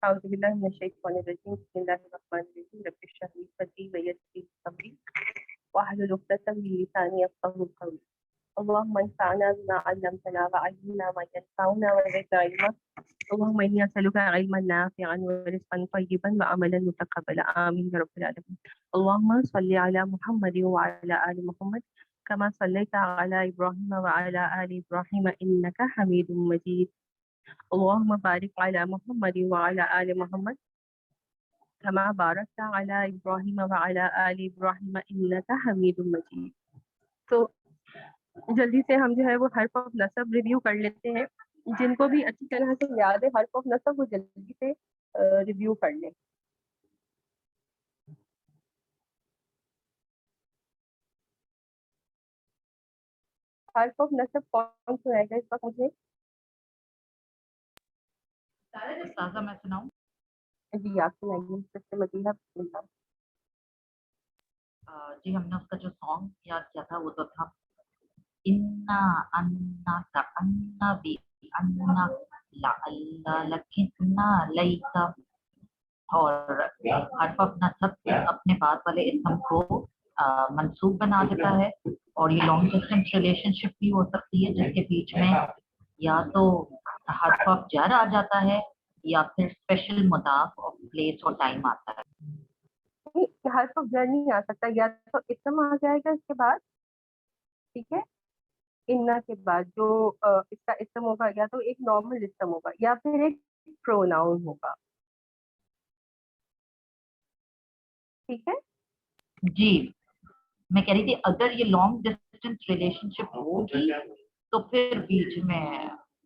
أعوذ بالله من الشيطان الرجيم بسم الله الرحمن الرحيم رب اشرح لي صدري ويسر لي أمري واحلل عقدة من لساني يفقهوا قولي اللهم انفعنا بما علمتنا وعلمنا ما ينفعنا وزدنا علما اللهم إني أسألك علما نافعا ورزقا طيبا وعملا متقبلا آمين يا رب العالمين. اللهم صل على محمد وعلى آل محمد كما صليت على إبراهيم وعلى آل إبراهيم إنك حميد مجيد. اللهم بارك على محمد وعلى آل محمد كما باركت على إبراهيم وعلى آل إبراهيم إنك حميد مجيد. تو جلدی سے ہم جو ہے وہ حرف آف نصب ریویو کر لیتے ہیں. جن کو بھی اچھی طرح سے یاد ہے حرف آف نصب وہ جلدی سے ریویو کر لیں. حرف آف نصب کون سنائے گا اس وقت مجھے؟ استاذہ میں سناؤں؟ جی آپ سنائیے. سب مدینہ بسم اللہ. جی ہم نے اس کا جو سانگ یاد کیا تھا وہ تو تھا انا انا کا انا بی انا لعل لکننا لیتا، اور حرف آف نصب اپنے بعد والے اسم کو منصوب بنا دیتا ہے، اور یہ لانگ ڈسٹینس ریلیشن شپ بھی ہو سکتی ہے جس کے بیچ میں یا تو حرف آف جر آ جاتا ہے یا پھر اسپیشل مضاف اور پلیس اور ٹائم آتا ہے. حرف آف جر نہیں آ سکتا، یا تو اسم آ جائے گا اس کے بعد، ٹھیک ہے، انا کے بعد جو اس کا اسم ہوگا یا تو ایک نارمل اسم ہوگا یا پھر ایک پروناؤن ہوگا. ٹھیک ہے. جی میں کہہ رہی تھی اگر یہ لانگ ڈسٹینس ریلیشن شپ ہوگی تو پھر بیچ میں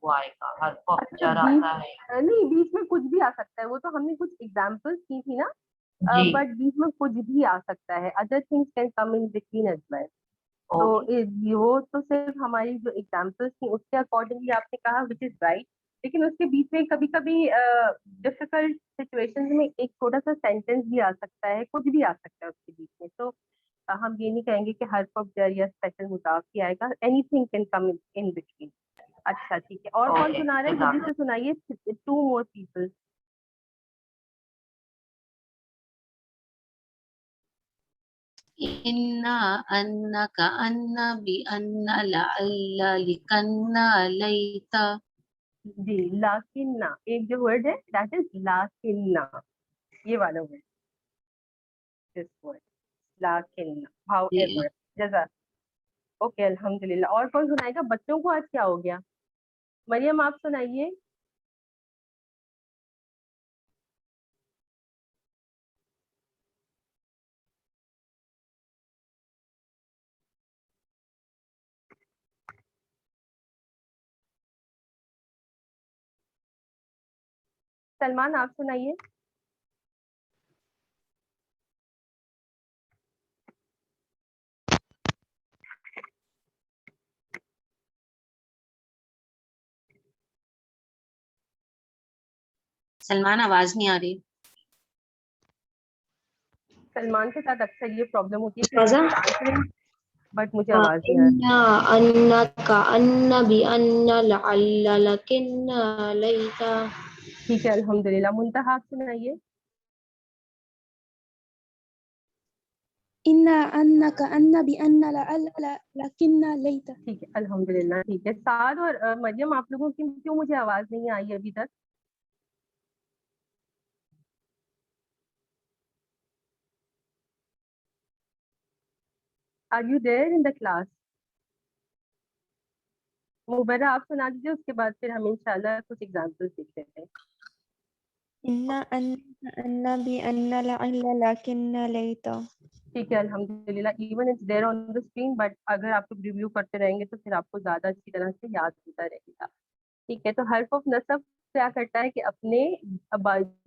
وہ آئے گا حرف آف جر آتا ہے. نہیں بیچ میں کچھ بھی آ سکتا ہے، وہ تو ہم نے کچھ ایگزامپل کی تھی نا، جی بٹ بیچ میں کچھ بھی آ سکتا ہے. Other things can come in between as well. تو وہ تو صرف ہماری جو ایگزامپلس تھیں اس کے اکارڈنگلی آپ نے کہا وچ از رائٹ، لیکن اس کے بیچ میں کبھی کبھی ڈفیکلٹ سچویشن میں ایک چھوٹا سا سینٹینس بھی آ سکتا ہے، کچھ بھی آ سکتا ہے اس کے بیچ میں. تو ہم یہ نہیں کہیں گے کہ حرف آف جر یا اسپیشل مضاف ہی آئے گا، anything can come in between. اچھا ٹھیک ہے، اور کون سنا رہا ہے؟ جلدی سے سنائیے. 2 more people. انا انا کا انا بی انا لعل لکنا لیتا. جی لاکنہ ایک جو ورڈ ہے دیٹ از لاکنہ، یہ والا ورڈ دس ورڈ لاکنہ ہاؤ ایور. جزاک. اوکے الحمدللہ. اور کون سنائے گا؟ بچوں کو آج کیا ہو گیا؟ مریم آپ سنائیے. سلمان آپ سنائیے. سلمان آواز نہیں آ رہی. سلمان کے ساتھ اکثر یہ پرابلم ہوتی ہے بٹ مجھے آواز نہیں آ رہی. انا انا کا انا بی انا لعل لکننا لیتا. ٹھیک ہے الحمدللہ. منتہا آپ سنائیے. انا انا کا انا بی انا لعل لکننا لیتا. ٹھیک ہے الحمدللہ. ٹھیک ہے. سعد اور مریم آپ لوگوں کی کیوں مجھے آواز نہیں آئی ابھی تک؟ Are you there in the class? مبرہ آپ سنا دیجیے، اس کے بعد پھر ہم انشاءاللہ کچھ ایگزامپل سیکھ لیتے ہیں. انا انا بی انا لعل لکننا لیتا. ٹھیک ہے الحمدللہ. Even it's there on the screen but اگر آپ لوگ ریویو کرتے رہیں گے تو پھر آپ کو زیادہ اچھی طرح سے یاد ہوتا رہے گا. ٹھیک ہے. تو حرف آف نصب کیا کرتا ہے کہ اپنے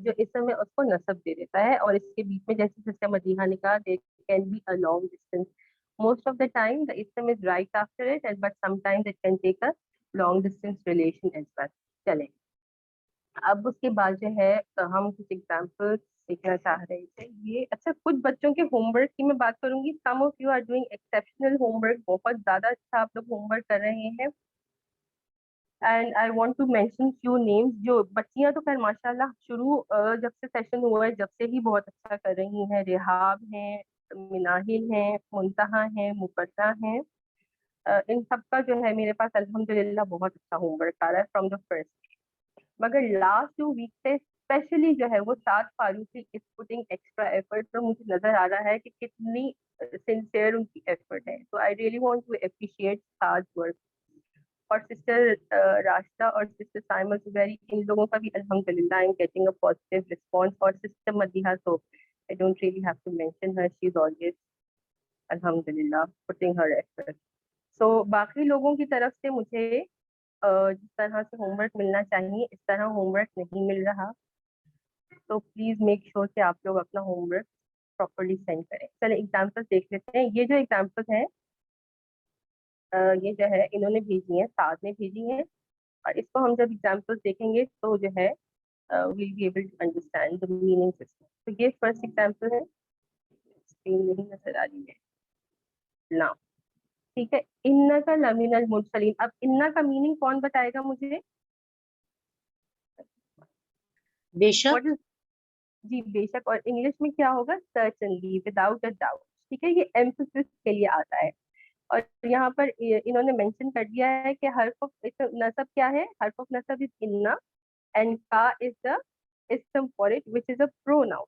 جو اسم ہے اس کو نصب دے دیتا ہے، اور اس کے بیچ میں جیسے جس کا مدیحہ نے کہا there can be a long distance. Most of the time the ism is right after it but sometimes it can take a long distance relation as well. چلیں اب اس کے بعد جو ہے ہم کچھ ایگزامپل سیکھنا چاہ رہے تھے. یہ اچھا کچھ بچوں کے ہوم ورک کی میں بات کروں گی. Some of you are doing exceptional homework. بہت زیادہ اچھا آپ لوگ ہوم ورک کر رہے ہیں. And I want to mention few names. जो बच्चियां तो खैर माशाल्लाह शुरू जब से सेशन हुआ है जब से ही बहुत अच्छा कर रही हैं. रिहाब हैं, मिनाहिल हैं, मुंतहा हैं, मुकद्दा हैं. इन सब का जो है मेरे पास अल्हम्दुलिल्लाह बहुत अच्छा होमवर्क आ रहा है फ्रॉम द फर्स्ट. मगर लास्ट 2 वीक से स्पेशली जो है वो साथ Farooqui is putting extra effort. तो मुझे नजर आ रहा है कि कितनी सिंसियर उनकी एफर्ट है. तो I really want to appreciate साथ वर्क. और सिस्टर राशिदा और सिस्टर साइमा जुबैरी, इन लोगों का भी अल्हम्दुलिल्लाह I am getting a positive response. और सिस्टर मदीहा, तो I don't really have to mention her, she is always अल्हम्दुलिल्लाह पुटिंग हर एफर्ट. सो बाकी लोगों की तरफ से मुझे जिस तरह से होमवर्क मिलना चाहिए इस तरह होमवर्क नहीं मिल रहा. तो प्लीज मेक श्योर कि आप लोग अपना होमवर्क प्रॉपरली सेंड करें. चलिए एग्जाम्पल्स देख लेते हैं. ये जो एग्जाम्पल्स हैं ये जो है इन्होंने भेजी हैं, साथ में भेजी हैं. और इसको हम जब एग्जाम्पल्स देखेंगे तो जो है will be able to understand the meaning system. तो ये फर्स्ट एग्जाम्पल है. स्क्रीन नहीं नजर आ रही है ना. ठीक है. इन्ना का लमिनल मुरसलीन. अब इन्ना का मीनिंग कौन बताएगा मुझे? बेशक. What is, जी बेशक. और इंग्लिश में क्या होगा? Certainly, without a doubt. ठीक है. ये एम्फसिस के लिए आता है. और यहाँ पर इन्होंने मेंशन कर दिया है कि हर्फ ऑफ नसब क्या है? हर्फ ऑफ नसब इज इन्ना एंड का is the ism for it which is a pronoun.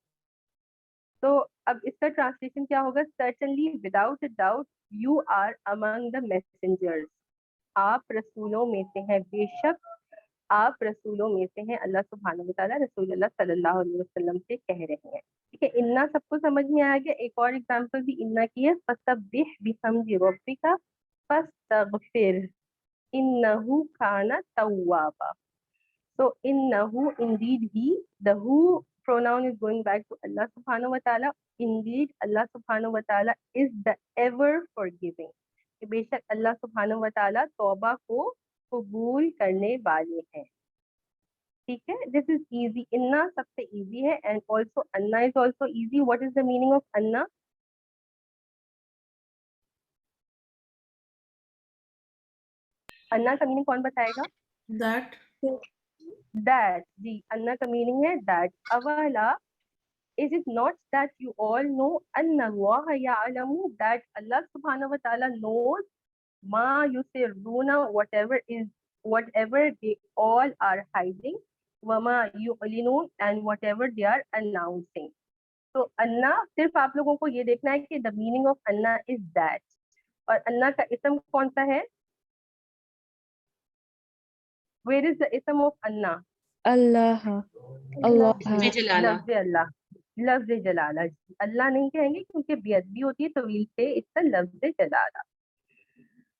तो अब इसका ट्रांसलेशन क्या होगा? Certainly, without a doubt, you are among the messengers. आप रसूलों में से हैं. बेशक आप रसूलों में से हैं. अल्लाह सुब्हानहू व तआला रसूल अल्लाह सल्लल्लाहु अलैहि वसल्लम से कह रहे हैं. ठीक है. इन्ना सबको समझ में आ गया. एक और एग्जांपल भी इन्ना की है. फसब्बिह बिहम्दि रब्बिका फस्तगफिर इन्नहु काना तव्वाबा. So innahu, indeed he, the who pronoun is going back to Allah subhanahu wa ta'ala. Indeed Allah subhanahu wa ta'ala is the ever forgiving. कि बेशक अल्लाह सुब्हानहू व तआला तौबा को कबूल करने वाले हैं. ठीक है. This is easy. इन्ना सबसे इजी है. एंड ऑल्सो अन्ना is also easy. What is the meaning of अन्ना? अन्ना का मीनिंग कौन बताएगा? That. दैट. जी अन्ना का मीनिंग है दैट. अवला, is it not that you all know anna Allah ya'lamu, that Allah subhanahu wa ta'ala knows ma yusirruna, whatever they all are hiding, wa ma yu'linun, and whatever they are announcing. तो अन्ना सिर्फ आप लोगों को ये देखना है कि the meaning of Anna is that. और अन्ना का इसम कौन सा है? Where is the ism of Anna? Allah. Allah. इसमें जलाला. लफ्ज़ अल्लाह. लफ्ज़ जलाला. अल्लाह नहीं कहेंगे क्योंकि बेअदबी होती है तवील से. इसका लफ्ज़ जलाला.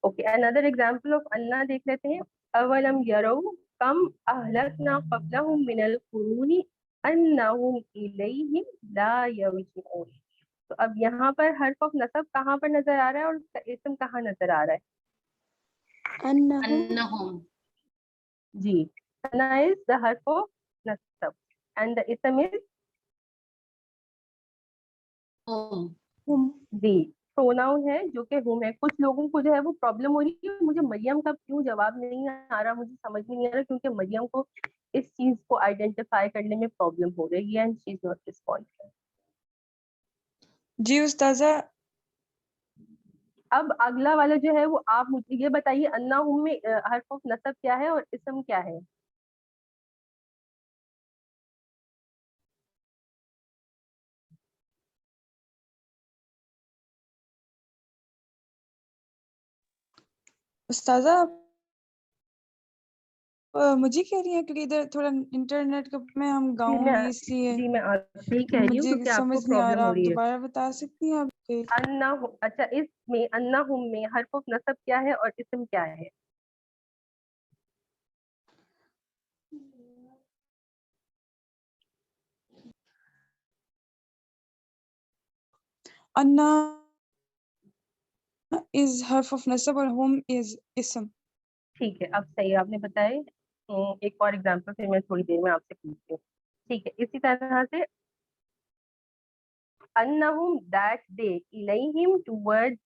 ओके. अनदर एग्जांपल ऑफ अन्ना देख लेते हैं. अवलम यरौ कम अहलकना क़ब्लहुम मिनल कुरूनी अन्नहुम इलैहिम ला यरजिऊन. तो अब यहाँ पर हर्फ ऑफ नसब कहाँ पर नजर आ रहा है और उसका इस्म कहाँ नजर आ रहा है? अन्नहुम. जी. अन्ना इज द हर्फ ऑफ नसब एंड द इस्म इज हुम. जी प्रोनाउन है जो कि हुम है. कुछ लोगों को जो है वो प्रॉब्लम हो रही है. मुझे मरियम का क्यों जवाब नहीं आ रहा, मुझे समझ में नहीं आ रहा, क्योंकि मरियम को इस चीज को आइडेंटिफाई करने में प्रॉब्लम हो रही है एंड शी इज नॉट रिस्पॉन्सिंग. जी उस्ताजा. अब अगला वाला जो है वो आप मुझे ये बताइए. अन्ना हुम में हर्फ ऑफ नसब क्या है और इस्म क्या है? उस्ताजा मुझे कह रही है क्योंकि इधर थोड़ा इंटरनेट में हम गाँव में इसलिए जी मैं आपसे ही कह रही हूँ मुझे क्योंकि आपको समझ नहीं आ प्रॉब्लम रहा. हो आप रही है. दोबारा बता सकती हैं आप? अन्ना अच्छा इसमें अन्ना हुम में हर्फ ऑफ नसब क्या है और इस्म क्या है? अन्ना is harf of nasab और hum is ism. ठीक है. अब सही आपने बताए. एक और एग्जांपल फिर मैं थोड़ी देर में आपसे पूछती हूँ. ठीक है. इसी तरह से annahum, that they, ilayhim, towards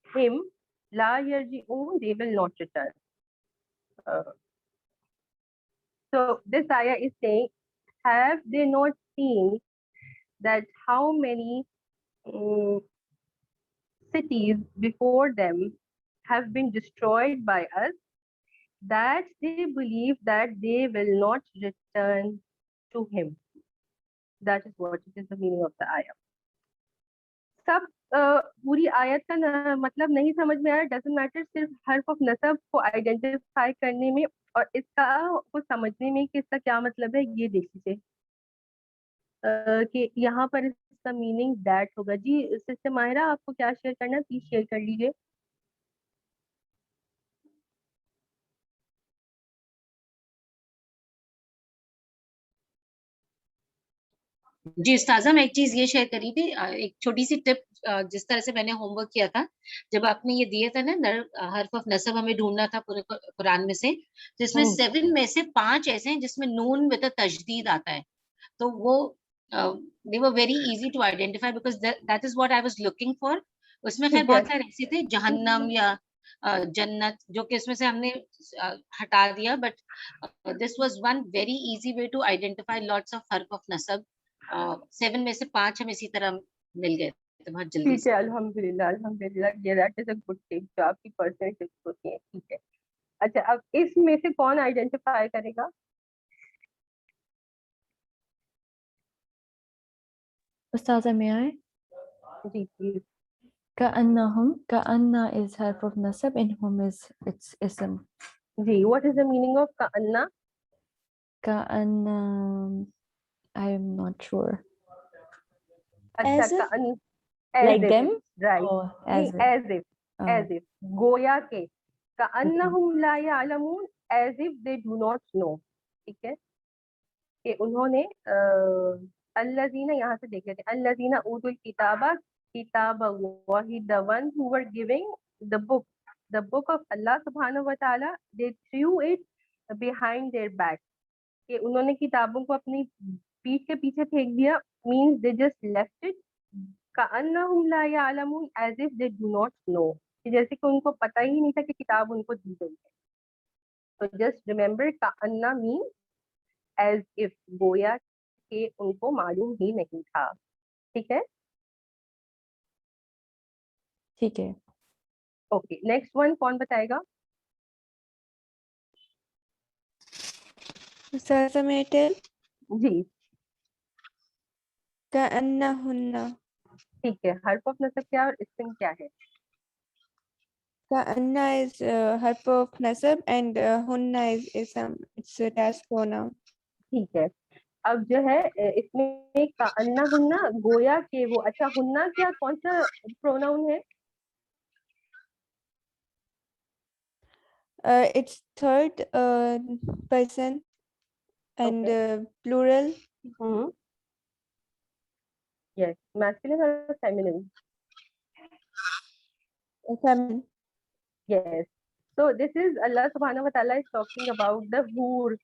him, la yarji'un, they will not return. So this ayah is saying, have they not seen that how many cities before them have been destroyed by us, that they believe that they will not return to him. That is what it is the meaning of the ayah. सब पूरी आयत का मतलब नहीं समझ में आया, doesn't matter, सिर्फ हर्फ ऑफ नसब को आइडेंटिफाई करने में और इसका को समझने में कि इसका क्या मतलब है, ये देख लीजिए कि यहाँ पर इसका मीनिंग दैट होगा। जी सिस्टर माहिरा, आपको क्या शेयर करना है, प्लीज शेयर कर लीजिए। जी उस्ताजा, मैं एक चीज ये शेयर करी थी, एक छोटी सी टिप, जिस तरह से मैंने होमवर्क किया था, जब आपने ये दिए थे ना हर्फ ऑफ नसब हमें ढूंढना था पूरे कुरान में से, तो इसमें 7 में से 5 ऐसे हैं जिसमें नून विद तशदीद आता है, तो वो they were very easy to identify because that is what I was looking for. उसमें खैर बहुत सारे ऐसे थे, जहन्नम या जन्नत, जो कि इसमें से हमने हटा दिया, but this was one very easy way to identify lots of हर्फ ऑफ नसब। 7 में से 5 हम इसी तरह मिल गए थे बहुत जल्दी ठीक से। है, अल्हम्दुलिल्लाह अल्हम्दुलिल्लाह, ये that is a good tip जो आपकी पर्सनल टिप्स होती हैं। ठीक है, अच्छा अब इसमें से कौन आइडेंटिफाई करेगा? Ustaza, may I? जी प्लीज। كأنهم, كأن is harf of nasab and hum is its ism. जी, what is the meaning of कअन्ना? كأن, I'm not sure. अच्छा, As if? कअन Like them? Right, Oh, as if. As if, Oh. As if, गोया के, कअन्नहुम ला यअलमून, as if they do not know. ठीक है, कि उन्होंने अल्लज़ीना, यहाँ से देख लेते हैं, अल्लज़ीना ऊतुल किताबा किताबल्लाहि, the one who were giving the book of Allah subhanahu wa ta'ala, they threw it behind their back, कि उन्होंने किताबों को अपनी पीठ के पीछे फेंक दिया, means they just left it, कअन्नहुम ला यअलमून, as if they do not know, कि जैसे कि उनको पता ही नहीं था कि किताब उनको दी गई है। तो just remember, कअन्ना means as if, गोया के उनको मालूम ही नहीं था। ठीक है, ठीक है। ओके, नेक्स्ट वन कौन बताएगा? Ustaza, may I tell? जी كأنهن. ठीक है, हर्फ ऑफ नसब क्या और इस्म क्या है? كأن is harf of nasab and hunna is ism. It's a task pronoun. ठीक है, अब जो है इसमें कअन्ना हुन्ना, गोया के वो, अच्छा हुन्ना क्या कौन सा प्रोनाउन है? It's third person and plural. Yes, masculine और feminine? Feminine. Yes. So this is Allah subhanahu wa ta'ala is talking about the हूर,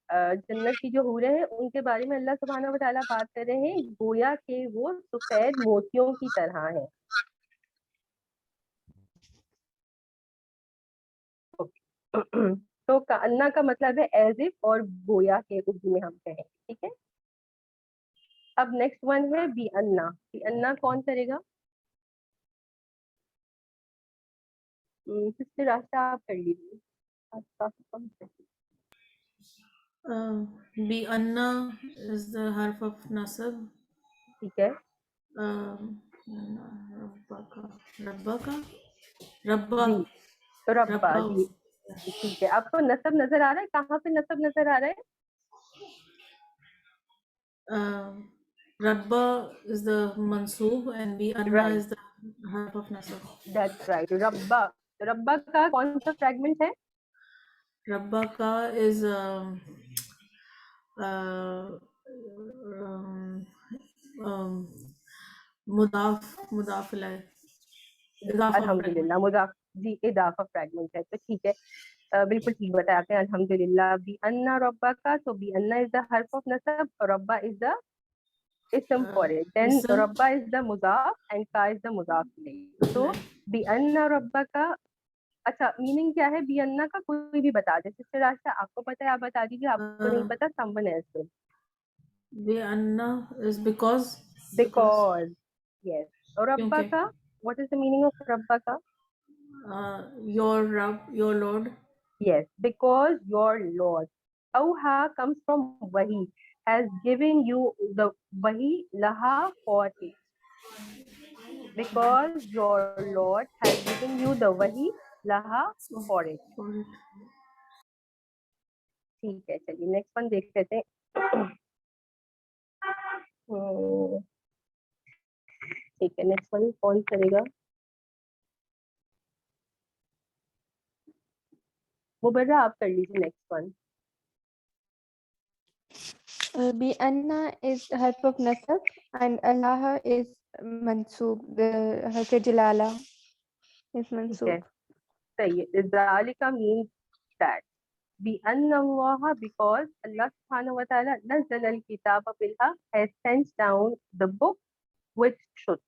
जन्नत की जो हूरें हैं उनके बारे में अल्लाह सुब्हानहू व तआला बात कर रहे हैं, गोया के वो सफेद मोतियों की तरह हैं। तो कअन्ना का मतलब है एज इफ, और गोया के उर्दू में हम कहें। ठीक है, अब नेक्स्ट वन है बी अन्ना। बी अन्ना कौन करेगा? किससे रास्ता आप कर लीजिए, आप काफी कम कर लीजिए। Bi anna is the harf of nasab. ठीक है, Rabbaka, Rabba, जी रब्बा, Rabba. जी ठीक है। आपको नसब नजर आ रहा है? कहाँ पे नसब नजर आ रहा है? Rabba is the mansoob and Bi anna Right. is the harf of nasab. That's right. रब्बा, रब्बा का कौन सा फ्रैगमेंट है? Rabba ka is मुदाफ इलैह, इजाफा अल्हम्दुलिल्लाह, मुजाफ, जी इजाफा फ्रैगमेंट है, तो ठीक है, बिल्कुल ठीक बताया आपने, अल्हम्दुलिल्लाह। बी अन्ना रब्बा का, so बी अन्ना इज द हर्फ ऑफ नसब, रब्बा is the ism for it, then ism. rabba is the mudaf and ka is the mudaf ilayh, so bi anna rabbaka अच्छा मीनिंग क्या है बी अन्ना का, कोई भी बता दे। सिस्टर आशा आपको पता है आप बता दीजिए, आपको नहीं पता someone else. Bi anna is because because, yes. और रब्बा क्योंकि का, what is the meaning of रब्बा का? your Rab, your Lord. Yes, because your Lord. Awha comes from Wahi, has given you the Wahi laha for it. Because your Lord has given you the Wahi laha So for it. for it. ठीक है, चलिए next one देख लेते हैं। ठीक है, next one कौन करेगा? मुबर्रा आप कर लीजिए next one. Bi anna is harf of nasab and Allah is mansoob. The harf jalala is ठीक है, mansoob. सही है। ज़ालिका means that. بأن الله, because Allah subhanahu wa ta'ala نزل الكتاب بالحق, has sent down the book with truth.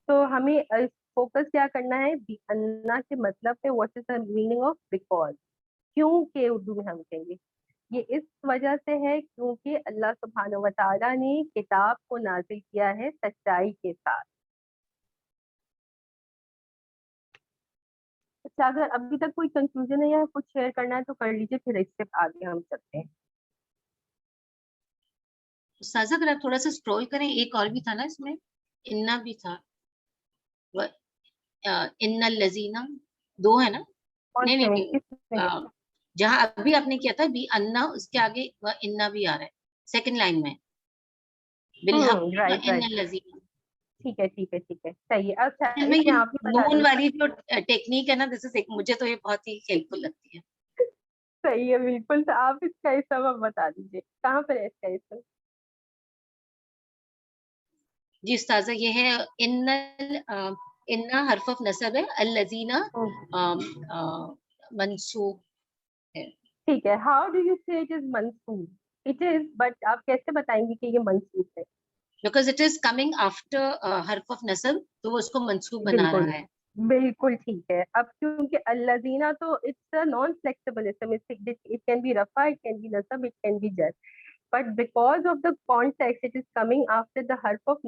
तो हमें फोकस क्या करना है? अन्ना के मतलब पे, what is the meaning of because. क्यों के उर्दू में हम कहेंगे ये इस वजह से है क्योंकि अल्लाह सुब्हानहू व तआला ने किताब को नाजिल किया है सच्चाई के साथ। अच्छा, अगर अभी तक कोई कंफ्यूजन है या कुछ शेयर करना है तो कर लीजिए, फिर इससे आगे हम चलते हैं। साजा अगर आप थोड़ा सा स्क्रॉल करें, एक और भी था ना इसमें, इन्ना भी था, इन्ना लजीना, दो है ना? कौन नहीं से में? नहीं, किसमें? जहाँ अभी आपने किया था बी अन्ना, उसके आगे वह इन्ना भी आ रहा है सेकंड लाइन में, बिलहक राइट इन्ना राइट, लजीना। ठीक है ठीक है ठीक है, सही है। अच्छा हमें इसमें ये आप भी बता नून दीजिए। वाली जो टेक्निक है ना, दिस इज मुझे तो ये बहुत ही हेल्पफुल लगती है। सही है बिल्कुल, तो आप इसका इसम अब बता दीजिए कहाँ पर है इसका इसम? जी उस्ताजा, ये है इन्ना हर्फ ऑफ नसब है, अल्लजीना मंसूब है। ठीक है, how do you say it is मंसूब? इट इज, बट आप कैसे बताएंगे कि ये मंसूब है? Because it is coming after हर्फ ऑफ नसब, तो वो उसको मंसूब बना बिल्कुल रहा है। बिल्कुल ठीक है। अब क्योंकि अल्लज़ीना तो इट्स अ नॉन फ्लेक्सिबल इसम, इट कैन बी रफा, इट कैन बी नसब, इट कैन बी जर, but because of the context it is coming after the harf of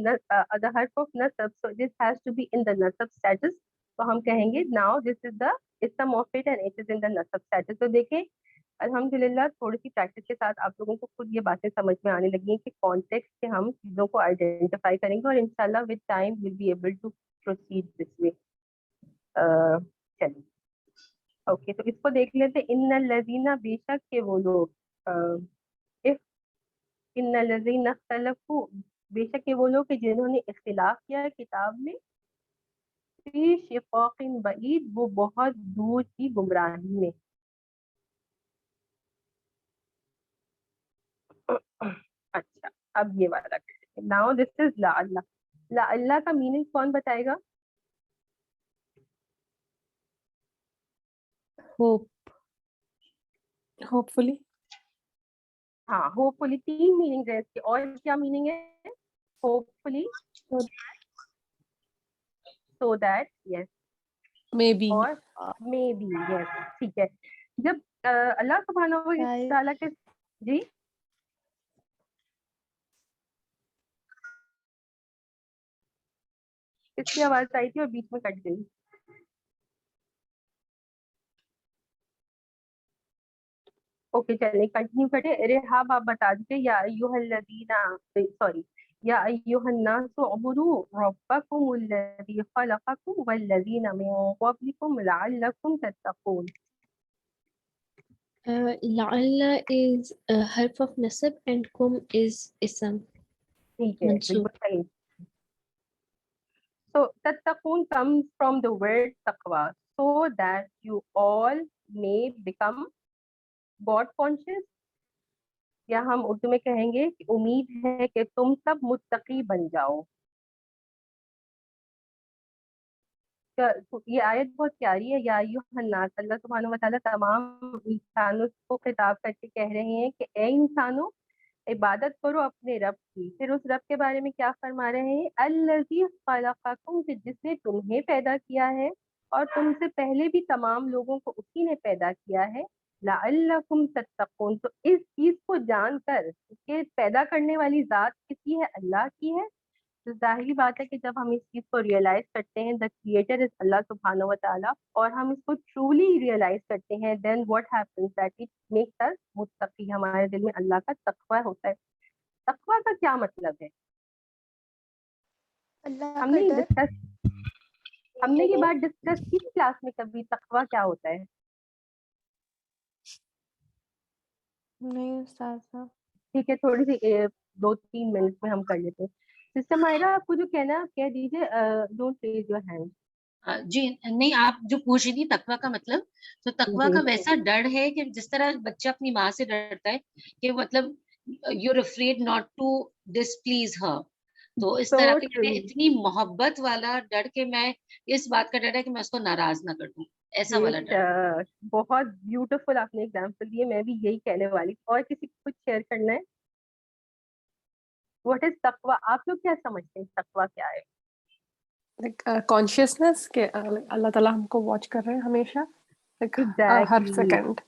nasab, so this has to be in the nasab status. तो हम कहेंगे now this is the ism of it and it is in the nasab status. तो देखें अल्हम्दुलिल्लाह थोड़ी सी practice के साथ आप लोगों को खुद ये बातें समझ में आने लगी हैं कि कॉन्टेक्स्ट से हम चीज़ों को आइडेंटिफाई करेंगे और इंशाल्लाह with time will be able to proceed this way. चलिए ओके, तो इसको देख लेते हैं। इन्नल लज़ीना, बेशक के वो लोग, इफ इन्नल लज़ीना इख्तलफू, बेशक के वो लोग कि जिन्होंने इख्तिलाफ किया है किताब में, फी शिक़ाक़िन बईद, वो बहुत दूर की गुमराही में। अच्छा, अब ये वाला नाउ दिस इज लाअल्ला। लाअल्ला का मीनिंग कौन बताएगा? Hope. Hopefully. हाँ, होपफुली। तीन मीनिंग है इसके, और क्या मीनिंग है? Hopefully, so that, yes, Maybe. और मे बी, यस, ठीक है। जब अल्लाह सुब्हानहू व शायद। तआला के, जी किसकी आवाज आई थी और बीच में कट गई? ओके चलिए कंटिन्यू करें। रेहाब आप बता दीजिए। या अय्युहल्लज़ीना, सॉरी, या अय्युहन्नासु उबुदू रब्बकुमुल्लज़ी खलक़कुम वल्लज़ीना मिन क़ब्लिकुम लअल्लकुम तत्तक़ून। La'alla is a harf of nasab and kum is ism ठीक है, mansoob. बिल्कुल सही। So tattaqun comes from the word taqwa, so that you all may become God conscious, या हम उर्दू में कहेंगे कि उम्मीद है कि तुम सब मुत्तकी बन जाओ। ये आयत बहुत प्यारी है। या अय्युहन्नास, अल्लाह सुब्हानहू व तआला तमाम इंसानों को खिताब करके कह रहे हैं कि ए इंसानों, इबादत करो अपने रब की। फिर उस रब के बारे में क्या फरमा रहे हैं? अल्लज़ी खलक़कुम, जिसने तुम्हें पैदा किया है, اور تم سے پہلے بھی تمام لوگوں کو اسی نے پیدا کیا ہے لعلکم تتقون. تو اس چیز کو جان کر کہ پیدا کرنے والی ذات کسی ہے, اللہ کی ہے, تو ظاہری بات ہے کہ جب ہم اس چیز کو ریئلائز کرتے ہیں the creator is اللہ سبحانہ و تعالیٰ, اور ہم اس کو ٹرولی ریئلائز کرتے ہیں, then what happens that it makes us متقی, ہمارے دل میں اللہ کا تقوی ہوتا ہے. تقوی کا کیا مطلب ہے؟ اللہ ہم کا نے یہ ڈر. ڈسکس ہم نے یہ بات ڈسکس کی کلاس میں کبھی, تقوی کیا ہوتا ہے؟ نہیں استاذہ. ٹھیک ہے, تھوڑی سی 2-3 منٹ میں ہم کر لیتے ہیں. سسٹر مائرہ, آپ کو جو کہنا ہے آپ کہہ دیجیے, ڈونٹ ریز یور ہینڈ. جی نہیں, آپ جو پوچھ رہی تھی تقویٰ کا مطلب, تو تقویٰ جی کا ویسا ڈر ہے کہ جس طرح بچہ اپنی ماں سے ڈرتا ہے کہ مطلب you're afraid not to displease her, تو اس So طرح کے true. اتنی محبت والا ڈر کہ میں اس بات کا ڈر ہے کہ میں اس کو ناراض نہ کر دوں, ایسا والا ڈر. بہت بیوٹیفل آپ نے ایگزامپل دیے, میں بھی یہی کہنے والی. اور کسی کو کچھ شیئر کرنا ہے؟ واٹ از تقوی, آپ لوگ کیا سمجھتے ہیں تقوی کیا ہے؟ کانشیسنس کہ اللہ تعالیٰ ہم کو واچ کر رہے ہیں ہمیشہ, ہر Exactly. سیکنڈ.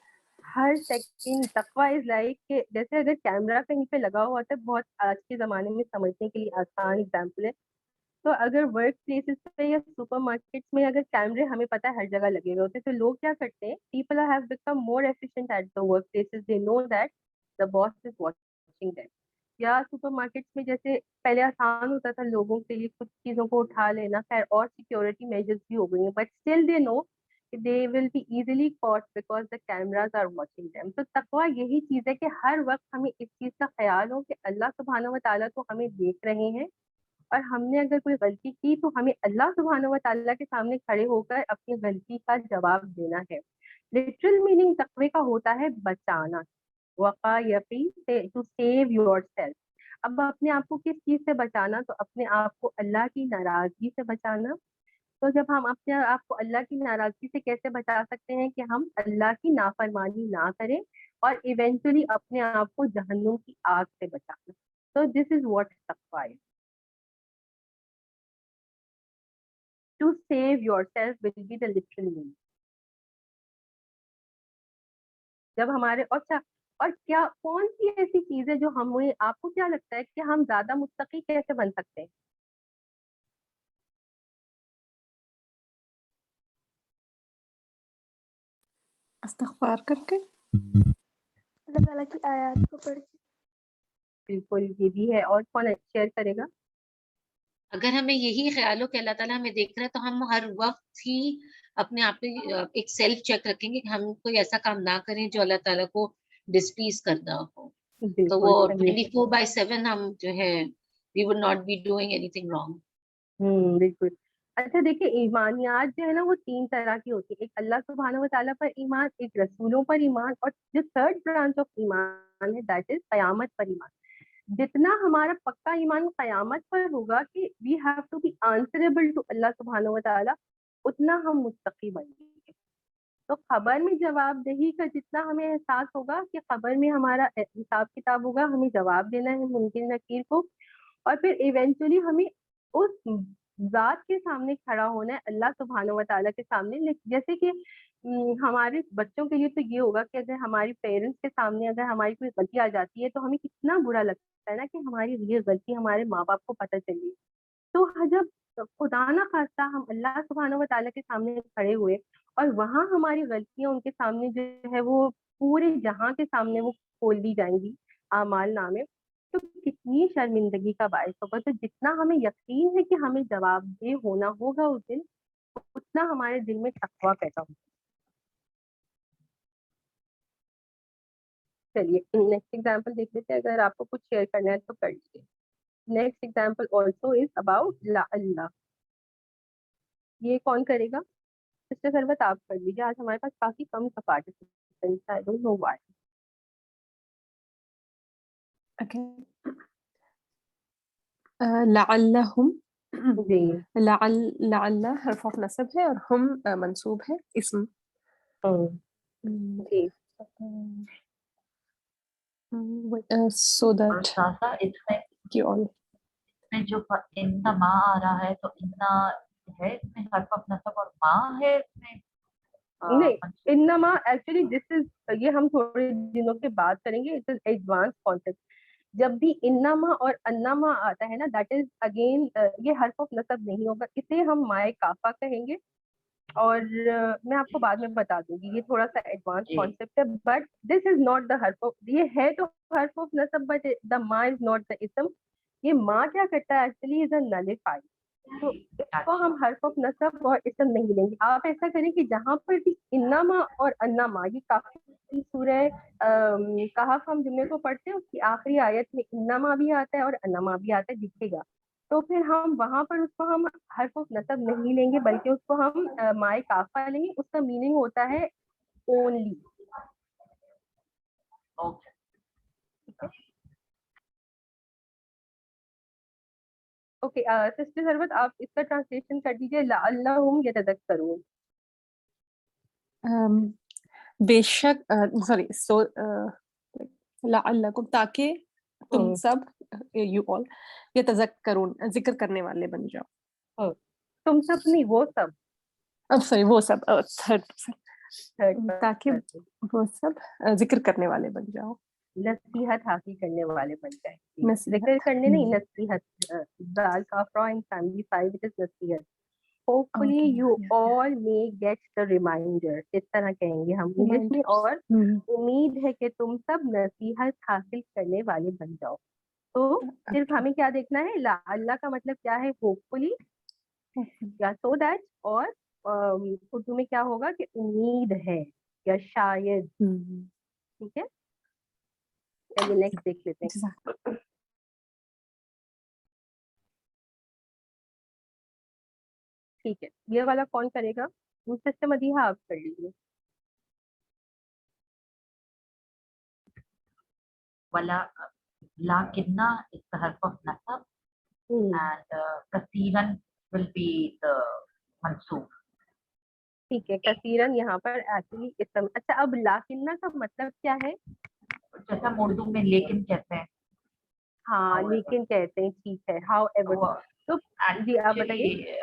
ہر سیکنڈ. تقوی از لائک کہ جیسے اگر کیمرہ کہیں پہ لگا ہوا ہوتا ہے, بہت آج کے زمانے میں سمجھنے کے لیے آسان ایگزامپل ہے, تو اگر ورک پلیسز پہ یا سپر مارکیٹس میں اگر کیمرے ہمیں پتہ ہے ہر جگہ لگے ہوئے ہوتے ہیں, تو لوگ کیا کرتے ہیں, people have become more efficient at the work places, they know that the boss is watching them. یا سپر مارکیٹس میں جیسے پہلے آسان ہوتا تھا لوگوں کے لیے کچھ چیزوں کو اٹھا لینا, خیر اور سیکورٹی میجرز بھی ہو گئی ہیں, but still they know they will be easily caught because the cameras are watching them. تو تقویٰ یہی چیز ہے کہ ہر وقت ہمیں اس چیز کا خیال ہو کہ اللہ سبحانہ و تعالیٰ تو ہمیں دیکھ رہے ہیں, اور ہم نے اگر کوئی غلطی کی تو ہمیں اللہ سبحانہ و تعالیٰ کے سامنے کھڑے ہو کر اپنی غلطی کا جواب دینا ہے. لٹرل میننگ تقوی کا ہوتا ہے بچانا, وقایقی سے ٹو سیو یور سیلف. اب اپنے آپ کو کس چیز سے بچانا, تو اپنے آپ کو اللہ کی ناراضگی سے بچانا. تو جب ہم اپنے آپ کو اللہ کی ناراضگی سے کیسے بچا سکتے ہیں کہ ہم اللہ کی نافرمانی نہ کریں اور ایونچولی اپنے آپ کو جہنم کی آگ سے بچانا. تو دس از واٹ تقوی is. To save yourself will be the literal meaning. جب ہمارے اور کیا کون سی ایسی چیز ہے جو ہمیں, آپ کو کیا لگتا ہے کہ ہم زیادہ متقی کیسے بن سکتے ہیں؟ استغفار کر کے, اللہ تعالیٰ کی آیات کو پڑھ کے. بالکل, یہ بھی ہے. اور کون شیئر کرے گا؟ اگر ہمیں یہی خیال ہو کہ اللہ تعالیٰ ہمیں دیکھ رہا ہے, تو ہم ہر وقت ہی اپنے آپ پہ ایک سیلف چیک رکھیں گے کہ ہم کوئی ایسا کام نہ کریں جو اللہ تعالیٰ کو ڈسپلیز کرنا ہو. تو وہ بالکل 24/7 ہم جو ہے we would not be doing anything wrong. بالکل. اچھا دیکھیے, ایمانیات جو ہے نا وہ 3 طرح کی ہوتی ہے. ایک اللہ سبحانہ و تعالیٰ پر ایمان, ایک رسولوں پر ایمان, اور جو 3rd برانچ آف ایمان ہے دیٹ از قیامت پر ایمان. جتنا ہمارا پکا ایمان قیامت پر ہوگا کہ we have to be answerable to اللہ سبحانہ و تعالیٰ, اتنا ہم متقی بنیں گے. تو خبر میں جواب دہی کا جتنا ہمیں احساس ہوگا کہ خبر میں ہمارا حساب کتاب ہوگا, ہمیں جواب دینا ہے ممکن نکیر کو, اور پھر ایونچولی ہمیں اس ذات کے سامنے کھڑا ہونا ہے, اللہ سبحانہ و تعالیٰ کے سامنے. جیسے کہ ہمارے بچوں کے لیے تو یہ ہوگا کہ اگر ہماری پیرنٹس کے سامنے اگر ہماری کوئی غلطی آ جاتی ہے تو ہمیں کتنا برا لگتا ہے نا کہ ہماری یہ غلطی ہمارے ماں باپ کو پتہ چلی. تو جب خدا نہ خواستہ ہم اللہ سبحانہ و تعالیٰ کے سامنے کھڑے ہوئے اور وہاں ہماری غلطیاں ان کے سامنے جو ہے وہ پورے جہاں کے سامنے وہ کھول دی جائیں گی اعمال نامے, تو کتنی شرمندگی کا باعث ہوگا. تو جتنا ہمیں یقین ہے کہ ہمیں جواب دہ ہونا ہوگا اس دن, اتنا ہمارے دل میں تقویٰ پیدا ہوگا. چلیے نیکسٹ ایگزامپل دیکھ لیتے ہیں, اگر آپ کو کچھ شیئر کرنا ہے تو کر لیجیے. Next example also is about اللہ. یہ کون کرے گا؟ سسٹر سروت آپ کر لیجیے, آج ہمارے پاس کافی کم کا participants, I don't know why. لعلہم, جی لعل حرف آف نصب ہے اور ہم منصوب ہے اسم. جی so اور that استاذہ اس میں you all جو انما آ رہا ہے, تو اننا है इसमें हर्फ ऑफ नसब और माँ है इसमें नहीं, मंसूब? इन्नमा एक्चुअली दिस इज, ये हम थोड़े दिनों के बाद करेंगे, इट इज एडवांस कॉन्सेप्ट। जब भी इन्नमा और अन्नमा आता है ना, दैट इज अगेन ये हर्फ ऑफ नसब नहीं होगा, इसे हम माए काफा कहेंगे। और मैं आपको बाद में बता दूंगी, ये थोड़ा सा एडवांस जी। कॉन्सेप्ट है, but this is not the हर्फ ऑफ, ये है तो हर्फ ऑफ नसब बट द मा इज नॉट द इसम। ये मा क्या करता है एक्चुअली, इज अ नलिफाई, तो इसको हम हर्फ ऑफ नसब और इसम नहीं लेंगे। आप ऐसा करें कि जहाँ पर भी इन्नमा और अन्नमा, ये काफी सूरह कहफ हम जुम्मे को पढ़ते हैं, उसकी आखिरी आयत में इन्नमा भी आता है और अन्नमा भी आता है, दिखेगा। तो फिर हम वहां पर उसको हम हर्फ ऑफ नसब नहीं लेंगे, बल्कि उसको हम माए काफा लेंगे। उसका मीनिंग होता है only. Okay. Okay sister Sarwat, आप इसका ट्रांसलेशन कर दीजिए, लअल्लहुम यतज़क्करून। बेशक सॉरी सो लअल्लकुम, ताकि तुम सब यू ऑल यतज़क्करून, जिक्र करने वाले बन जाओ। तुम सब नहीं, वो सब, अब सॉरी वो सब थर्ड थर्ड ताकि वो सब जिक्र करने वाले बन जाओ, नसीहत हासिल करने वाले बन जाए। नसीहत। जिक्र करने नहीं, नसीहत, दाल काफरा इन फैमिली 5 इट इज नसीहत। Hopefully Okay, you yeah. All may get the reminder, इस तरह कहेंगे हम इंग्लिश में। Reminders. और उम्मीद है कि तुम सब नसीहत हासिल करने वाले बन जाओ। तो सिर्फ हमें क्या देखना है, ला अल्लाह का मतलब क्या है, होपफुली या सो दैट, और उर्दू में क्या होगा कि उम्मीद है या शायद। ठीक है, चलिए नेक्स्ट देख लेते हैं। ठीक है, ये वाला कौन करेगा? सिस्टर मदीहा, आप कर लीजिए। वला लाकिन्ना is the harf of nasab and kasiran will be the mansub. ठीक है, कसीरन यहाँ पर एक्चुअली इसम। अच्छा, अब लाकिन्ना का मतलब क्या है? जैसा हम उर्दू में लेकिन कहते हैं। हाँ, लेकिन कहते हैं, ठीक है, हाउ एवर। तो जी आप बताइए।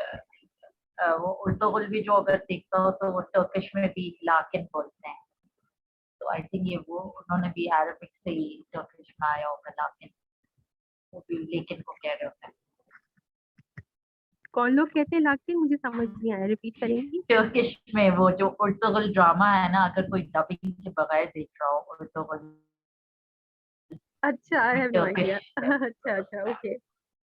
वो उर्दू भी जो अगर देखता हो तो वो टर्किश में भी लाकिन बोलते हैं, तो आई थिंक ये वो उन्होंने भी अरबिक से ही टर्किश में आया होगा लाकिन, वो भी लेकिन को कह रहे होते हैं। कौन लोग कहते हैं लाकिन? मुझे समझ नहीं आया, रिपीट करेंगी? टर्किश में वो जो उर्दू ड्रामा है ना, अगर कोई डबिंग के बगैर देख रहा हो उर्दू, अच्छा, आई हैव नो आइडिया। अच्छा अच्छा, okay,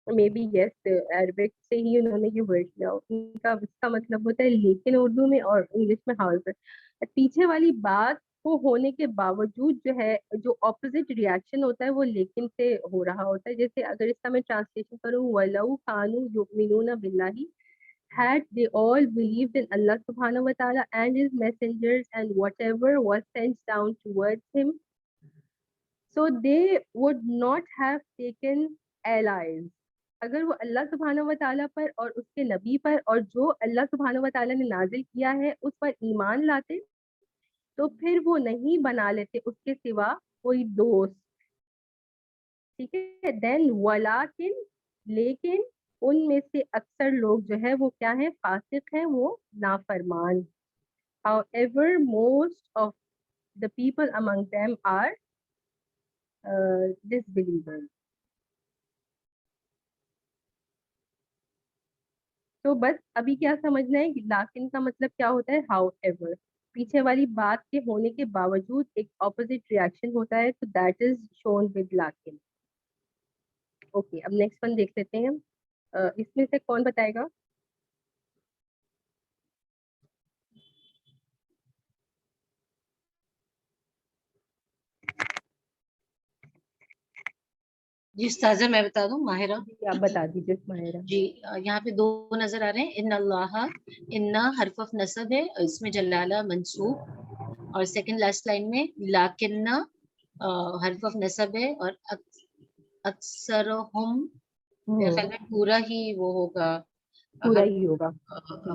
may be yes, Arabic से ही उन्होंने ये वर्ड लिया। उनका इसका मतलब होता है लेकिन उर्दू में, और इंग्लिश में हाउएवर। पीछे वाली बात को होने के बावजूद जो है, जो ऑपोजिट रिएक्शन होता है वो लेकिन से हो रहा होता है। जैसे अगर इसका मैं ट्रांसलेशन करूँ, वलौ कानू युमिनूना बिल्लाही, had they all believed in Allah subhanahu wa ta'ala and his messengers and whatever was sent down towards him, so they would not have taken allies. अगर वो अल्लाह सुब्हानहू व तआला पर और उसके नबी पर और जो अल्लाह सुब्हानहू व तआला ने नाजिल किया है उस पर ईमान लाते, तो फिर वो नहीं बना लेते उसके सिवा कोई दोस्त। ठीक है, देन वलाकिन, लेकिन उनमें से अक्सर लोग जो है वो क्या है, फासिक हैं, वो नाफरमान। However, most of the people among them are disbelievers. तो बस अभी क्या समझना है कि लाकिन का मतलब क्या होता है, हाउ एवर, पीछे वाली बात के होने के बावजूद एक ऑपोजिट रिएक्शन होता है, तो दैट इज शोन विद लाकिन। ओके, अब नेक्स्ट वन देख लेते हैं। इसमें से कौन बताएगा? जी उस्ताजा, मैं बता दूं, माहिरा। जी आप बता दीजिए माहिरा। जी यहाँ पे दो नजर आ रहे हैं, इन अल्लाह, इन्ना हर्फ ऑफ नसब है, इसमें जलाला मंसूब, और सेकंड लास्ट लाइन में लाकिन्ना हर्फ ऑफ नसब है, और अक्सर हम, मेरे ख्याल में पूरा ही वो होगा, पूरा ही होगा,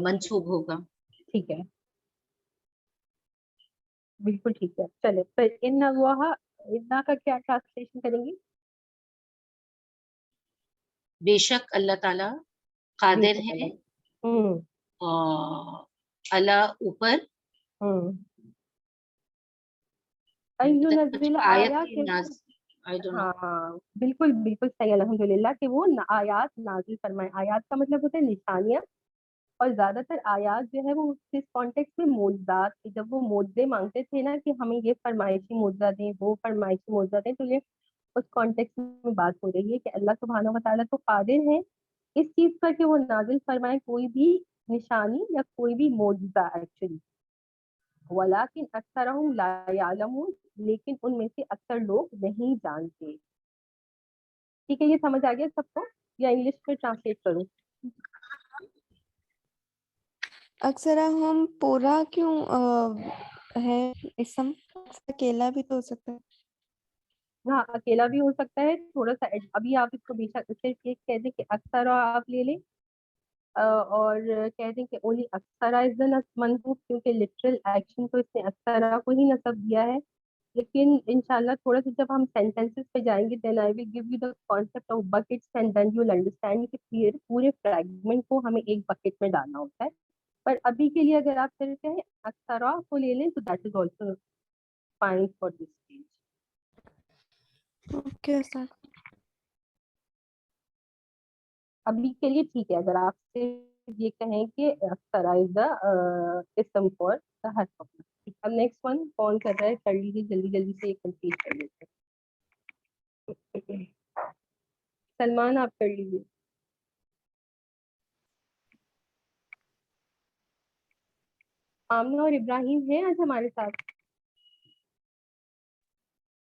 मंसूब होगा। ठीक है, बिल्कुल ठीक है। चले, फिर इन अल्लाह, इन्ना का क्या ट्रांसलेशन करेंगे? बेशक अल्लाह ताला कादिर बेशक है, अल्लाह, अला ऊपर, अय्युनज़्ज़िल आयत आया की के नाज, आई डोंट नो। हाँ बिल्कुल बिल्कुल सही, अल्हम्दुलिल्लाह, कि वो आयात नाजिल फरमाए। आयात का मतलब होता है निशानियाँ, और ज्यादातर आयात जो है वो किस कॉन्टेक्स्ट में मोज़ात, जब वो मोज़े मांगते थे ना कि हमें ये फरमाइशी मोज़ा दें, वो फरमाइशी मोज़ा दें, तो ये उस कॉन्टेक्स्ट में बात हो रही है कि अल्लाह सुब्हानहू व तआला तो कादिर है इस चीज पर कि वो नाजिल फरमाए कोई भी निशानी या कोई भी मोज़ा एक्चुअली, वलाकिन अक्सरहुम ला यालमून, लेकिन उनमें से अक्सर लोग नहीं जानते। ठीक है, ये समझ आ गया सबको, या इंग्लिश में ट्रांसलेट करूँ? अक्सर हम पूरा क्यों है इसम, अकेला भी तो हो सकता है। हाँ अकेला भी हो सकता है, थोड़ा सा अभी आप इसको बेशक सिर्फ ये कह दें कि अक्सर आप ले लें, और कह दें कि ओनली अक्सरा इज द मंसूब, क्योंकि लिटरल एक्शन तो इसने अक्सरा को ही नसब दिया है। लेकिन इंशाल्लाह थोड़ा सा जब हम सेंटेंसेस पे जाएंगे, then I will give you the concept of buckets, and then you will understand कि फिर पूरे फ्रैगमेंट को हमें एक बकेट में डालना होता है। पर अभी के लिए अगर आप सिर्फ कहें अक्सरा को ले लें तो that is also fine for this stage. Okay sir. अभी के लिए ठीक है, अगर आप सिर्फ ये कहें कि अक्सरा इज द इस्म फॉर द हर्फ ऑफ नस्ब। अब नेक्स्ट वन कौन कर रहा है, कर लीजिए जल्दी जल्दी से, ये कंप्लीट कर लेते हैं। सलमान आप कर लीजिए। आमना और इब्राहिम हैं आज हमारे साथ?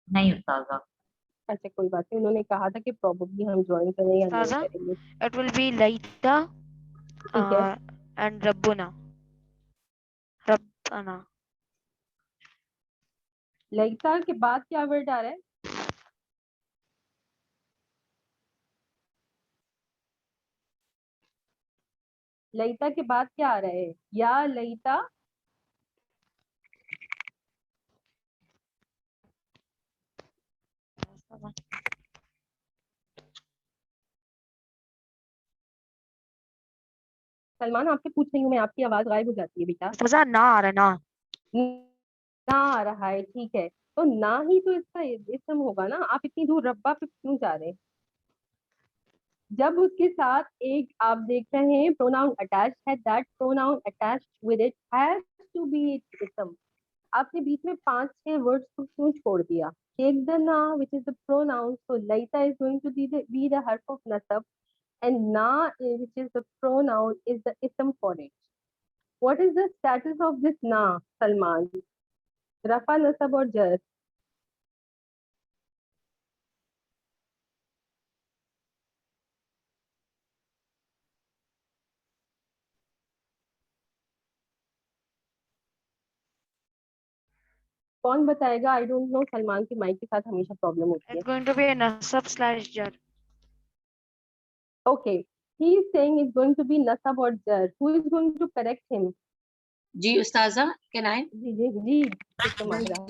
नहीं उस्ताजा। अच्छा कोई बात नहीं, उन्होंने कहा था कि प्रोबेबली हम ज्वाइन करें या नहीं Ustaza, करेंगे। it will be Laita ठीक है, and Rabbuna. Rabbana. लईता के बाद क्या वर्ड आ रहा है? लईता के बाद क्या आ रहा है? या लईता, सलमान आपसे पूछ रही हूँ मैं, आपकी आवाज गायब हो जाती है बेटा। Ustaza, na आ रहा है ना। ना आ रहा है, ठीक है, तो ना ही तो इसका इस्म होगा ना। आप इतनी दूर रब्बा पे क्यों जा रहे हैं? जब उसके साथ एक आप देख रहे हैं प्रोनाउन अटैच है, that pronoun attach with it has to be its इस्म। आपने बीच में 5-6 वर्ड्स को क्यों छोड़ दिया? टेक द ना which is the pronoun, so laita is going to be the harf of nasab, and na which is the pronoun is the ism for it. What is the status of this na, Salman? रफा, नसब और जर। कौन बताएगा? I don't know, Salman की mic के साथ हमेशा problem होती है। It's going to be a nasab/jar. Okay, he is saying it's going to be nasab or jar. Who is going to correct him? जी उस्ताजा, कैन आई? जी जी जी, तो माजरा।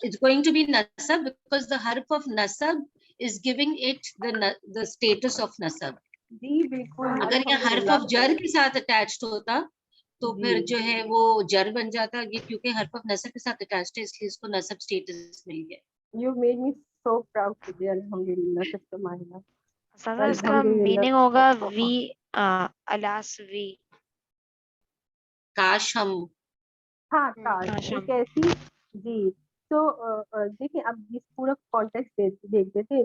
It's going to be nasab because the harf of nasab is giving it the status of nasab. जी बिल्कुल, अगर ये हर्फ ऑफ जर के साथ अटैच्ड होता तो फिर जो है वो जर बन जाता, ये क्योंकि हर्फ ऑफ नसब के साथ अटैच्ड है इसलिए इसको नसब स्टेटस मिल गया। You made me so proud today, अल्हम्दुलिल्लाह, सच तो माहिला। Ustaza, इसका अल्हम्दुलिल्लाह। मीनिंग होगा we, alas we. काश हम, हाँ काश, काश एक हम। ऐसी, जी। तो देखिए अब इस पूरा कॉन्टेक्स्ट देखते थे।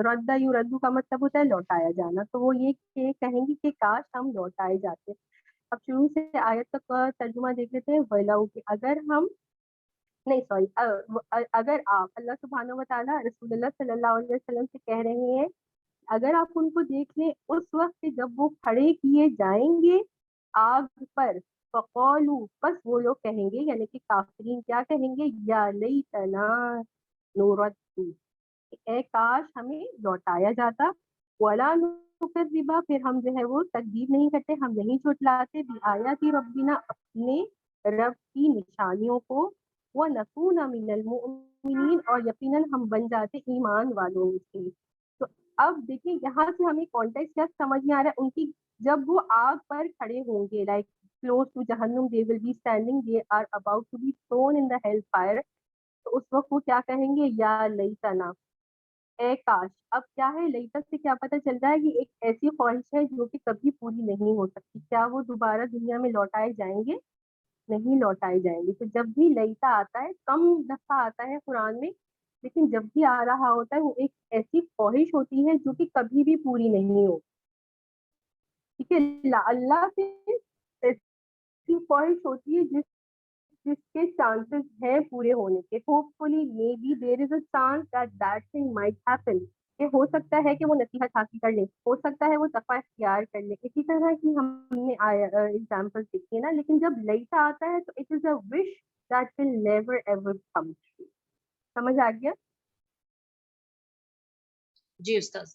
रद्दा यू रद्दू का मतलब होता है लौटाया जाना, तो वो ये कहेंगे कि काश हम लौटाए जाते। अब शुरू से आयत तक का तर्जुमा देख लेते हैं। वलाउ कि अगर हम, नहीं सॉरी, अगर आप अल्लाह सुब्हानहू व तआला रसूलुल्लाह सल्लल्लाहु अलैहि वसल्लम से कह रहे हैं, अगर आप उनको देख लें उस वक्त जब वो खड़े किए जाएंगे आग पर, फक़ौलू, बस वो लोग कहेंगे, यानी कि काफिरीन क्या कहेंगे? या लैतना नुरद्दु, ए काश हमें लौटाया जाता, वला नुकज़्ज़िबा, फिर हम जो है वो तकदीब नहीं करते, हम नहीं झुठलाते, भी आयाति रब्बिना, अपने रब की निशानियों को, व नकूना मिनल मुमिनीन, और यकीनन हम बन जाते ईमान वालों में से। तो अब देखिए यहाँ से हमें कॉन्टेक्स्ट क्या समझ में आ रहा है, उनकी جب وہ آگ پر کھڑے ہوں گے, like close to جہنم, they will be standing, they are about to be thrown in the hell fire, تو اس وقت وہ کیا کہیں گے, یا لیتنا, اے کاش. اب کیا ہے, لیتا سے کیا پتہ چل رہا ہے کہ ایک ایسی خواہش ہے جو کہ کبھی پوری نہیں ہو سکتی. کیا وہ دوبارہ دنیا میں لوٹائے جائیں گے؟ نہیں لوٹائے جائیں گے. تو جب بھی لیتا آتا ہے, کم دفعہ آتا ہے قرآن میں, لیکن جب بھی آ رہا ہوتا ہے وہ ایک ایسی خواہش ہوتی ہے جو کہ کبھی بھی پوری نہیں ہو. ٹھیک ہے, اللہ سے ایسی خواہش ہوتی ہے جس کے چانسز ہیں پورے ہونے کے. Hopefully may be there is a chance that that thing might happen, کہ ہو سکتا ہے کہ وہ نصیحت حاصل کر لے, ہو سکتا ہے وہ تقوی اختیار کر لے. اسی طرح کی ہم نے ایگزامپل دیکھی ہے نا. لیکن جب لیتا آتا ہے تو it is a wish that will never ever come true. سمجھ آ گیا؟ جی استاذ.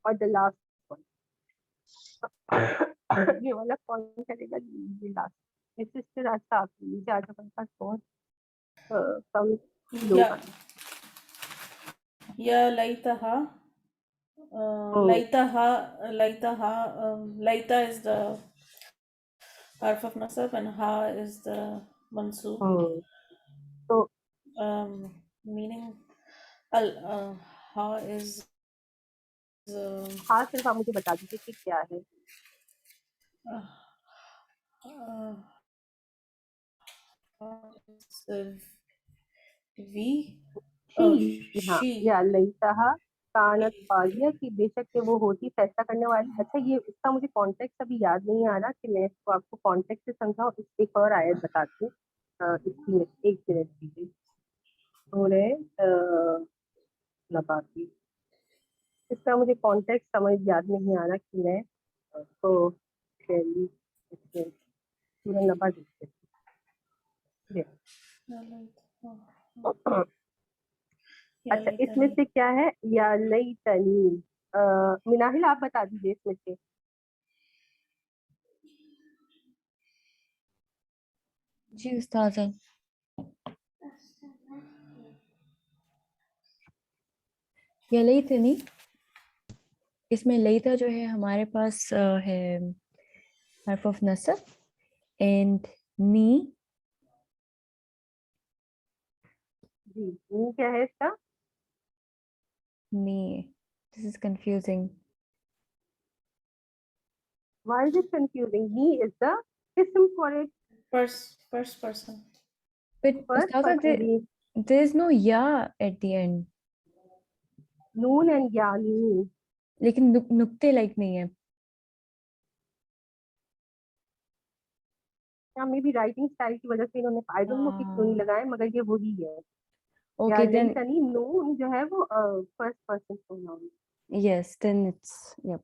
اور دا لاسٹ یہ والا کون کرے گا؟ یہ لاسٹ اس سے راستہ آپ لیجیے. آج اپنے پاس بہت کم لوگ آئے. یا لیتہا لیتا is the harf of nasab and ha is the mansoob. تو Meaning ha is ہاں صرف آپ مجھے بتا دیجیے کہ کیا ہے. ہاں, یا لیتہا کانت قاضیہ, کی بے شک کہ وہ ہوتی فیصلہ کرنے والی. اچھا, یہ اس کا مجھے کانٹیکٹ ابھی یاد نہیں آ رہا کہ میں اس کو آپ کو کانٹیکٹ سے سمجھاؤں. ایک اور آیت بتاتی ہوں, ایک منٹ دیجیے. سورہ نبا کی, اس کا مجھے کانٹیکٹ سمجھ یاد نہیں آ رہا کہ میں اس کو سورہ نبا دیکھتے. اچھا, اس میں سے کیا ہے, یا لیتنی. مناہل آپ بتا دیجیے اس میں سے. جی استاذہ, یا لیتنی, اس میں لیتا جو ہے ہمارے پاس ہے حرف آف نصب اینڈ نی. جی, کیا ہے اس کا؟ نی, this is confusing. Why is it confusing? He is the ism for it. first person. But First Ustaza, person. there is no ya at the end. Noon and ya, noon. لیکن نقطے like نہیں ہے. میں بھی writing style کی وجہ سے انہوں نے I don't know کہ کیوں نہیں لگائے, مگر یہ وہی ہے. Okay, then لیتنی نون جو ہے وہ first person pronoun. yes, then it's yep.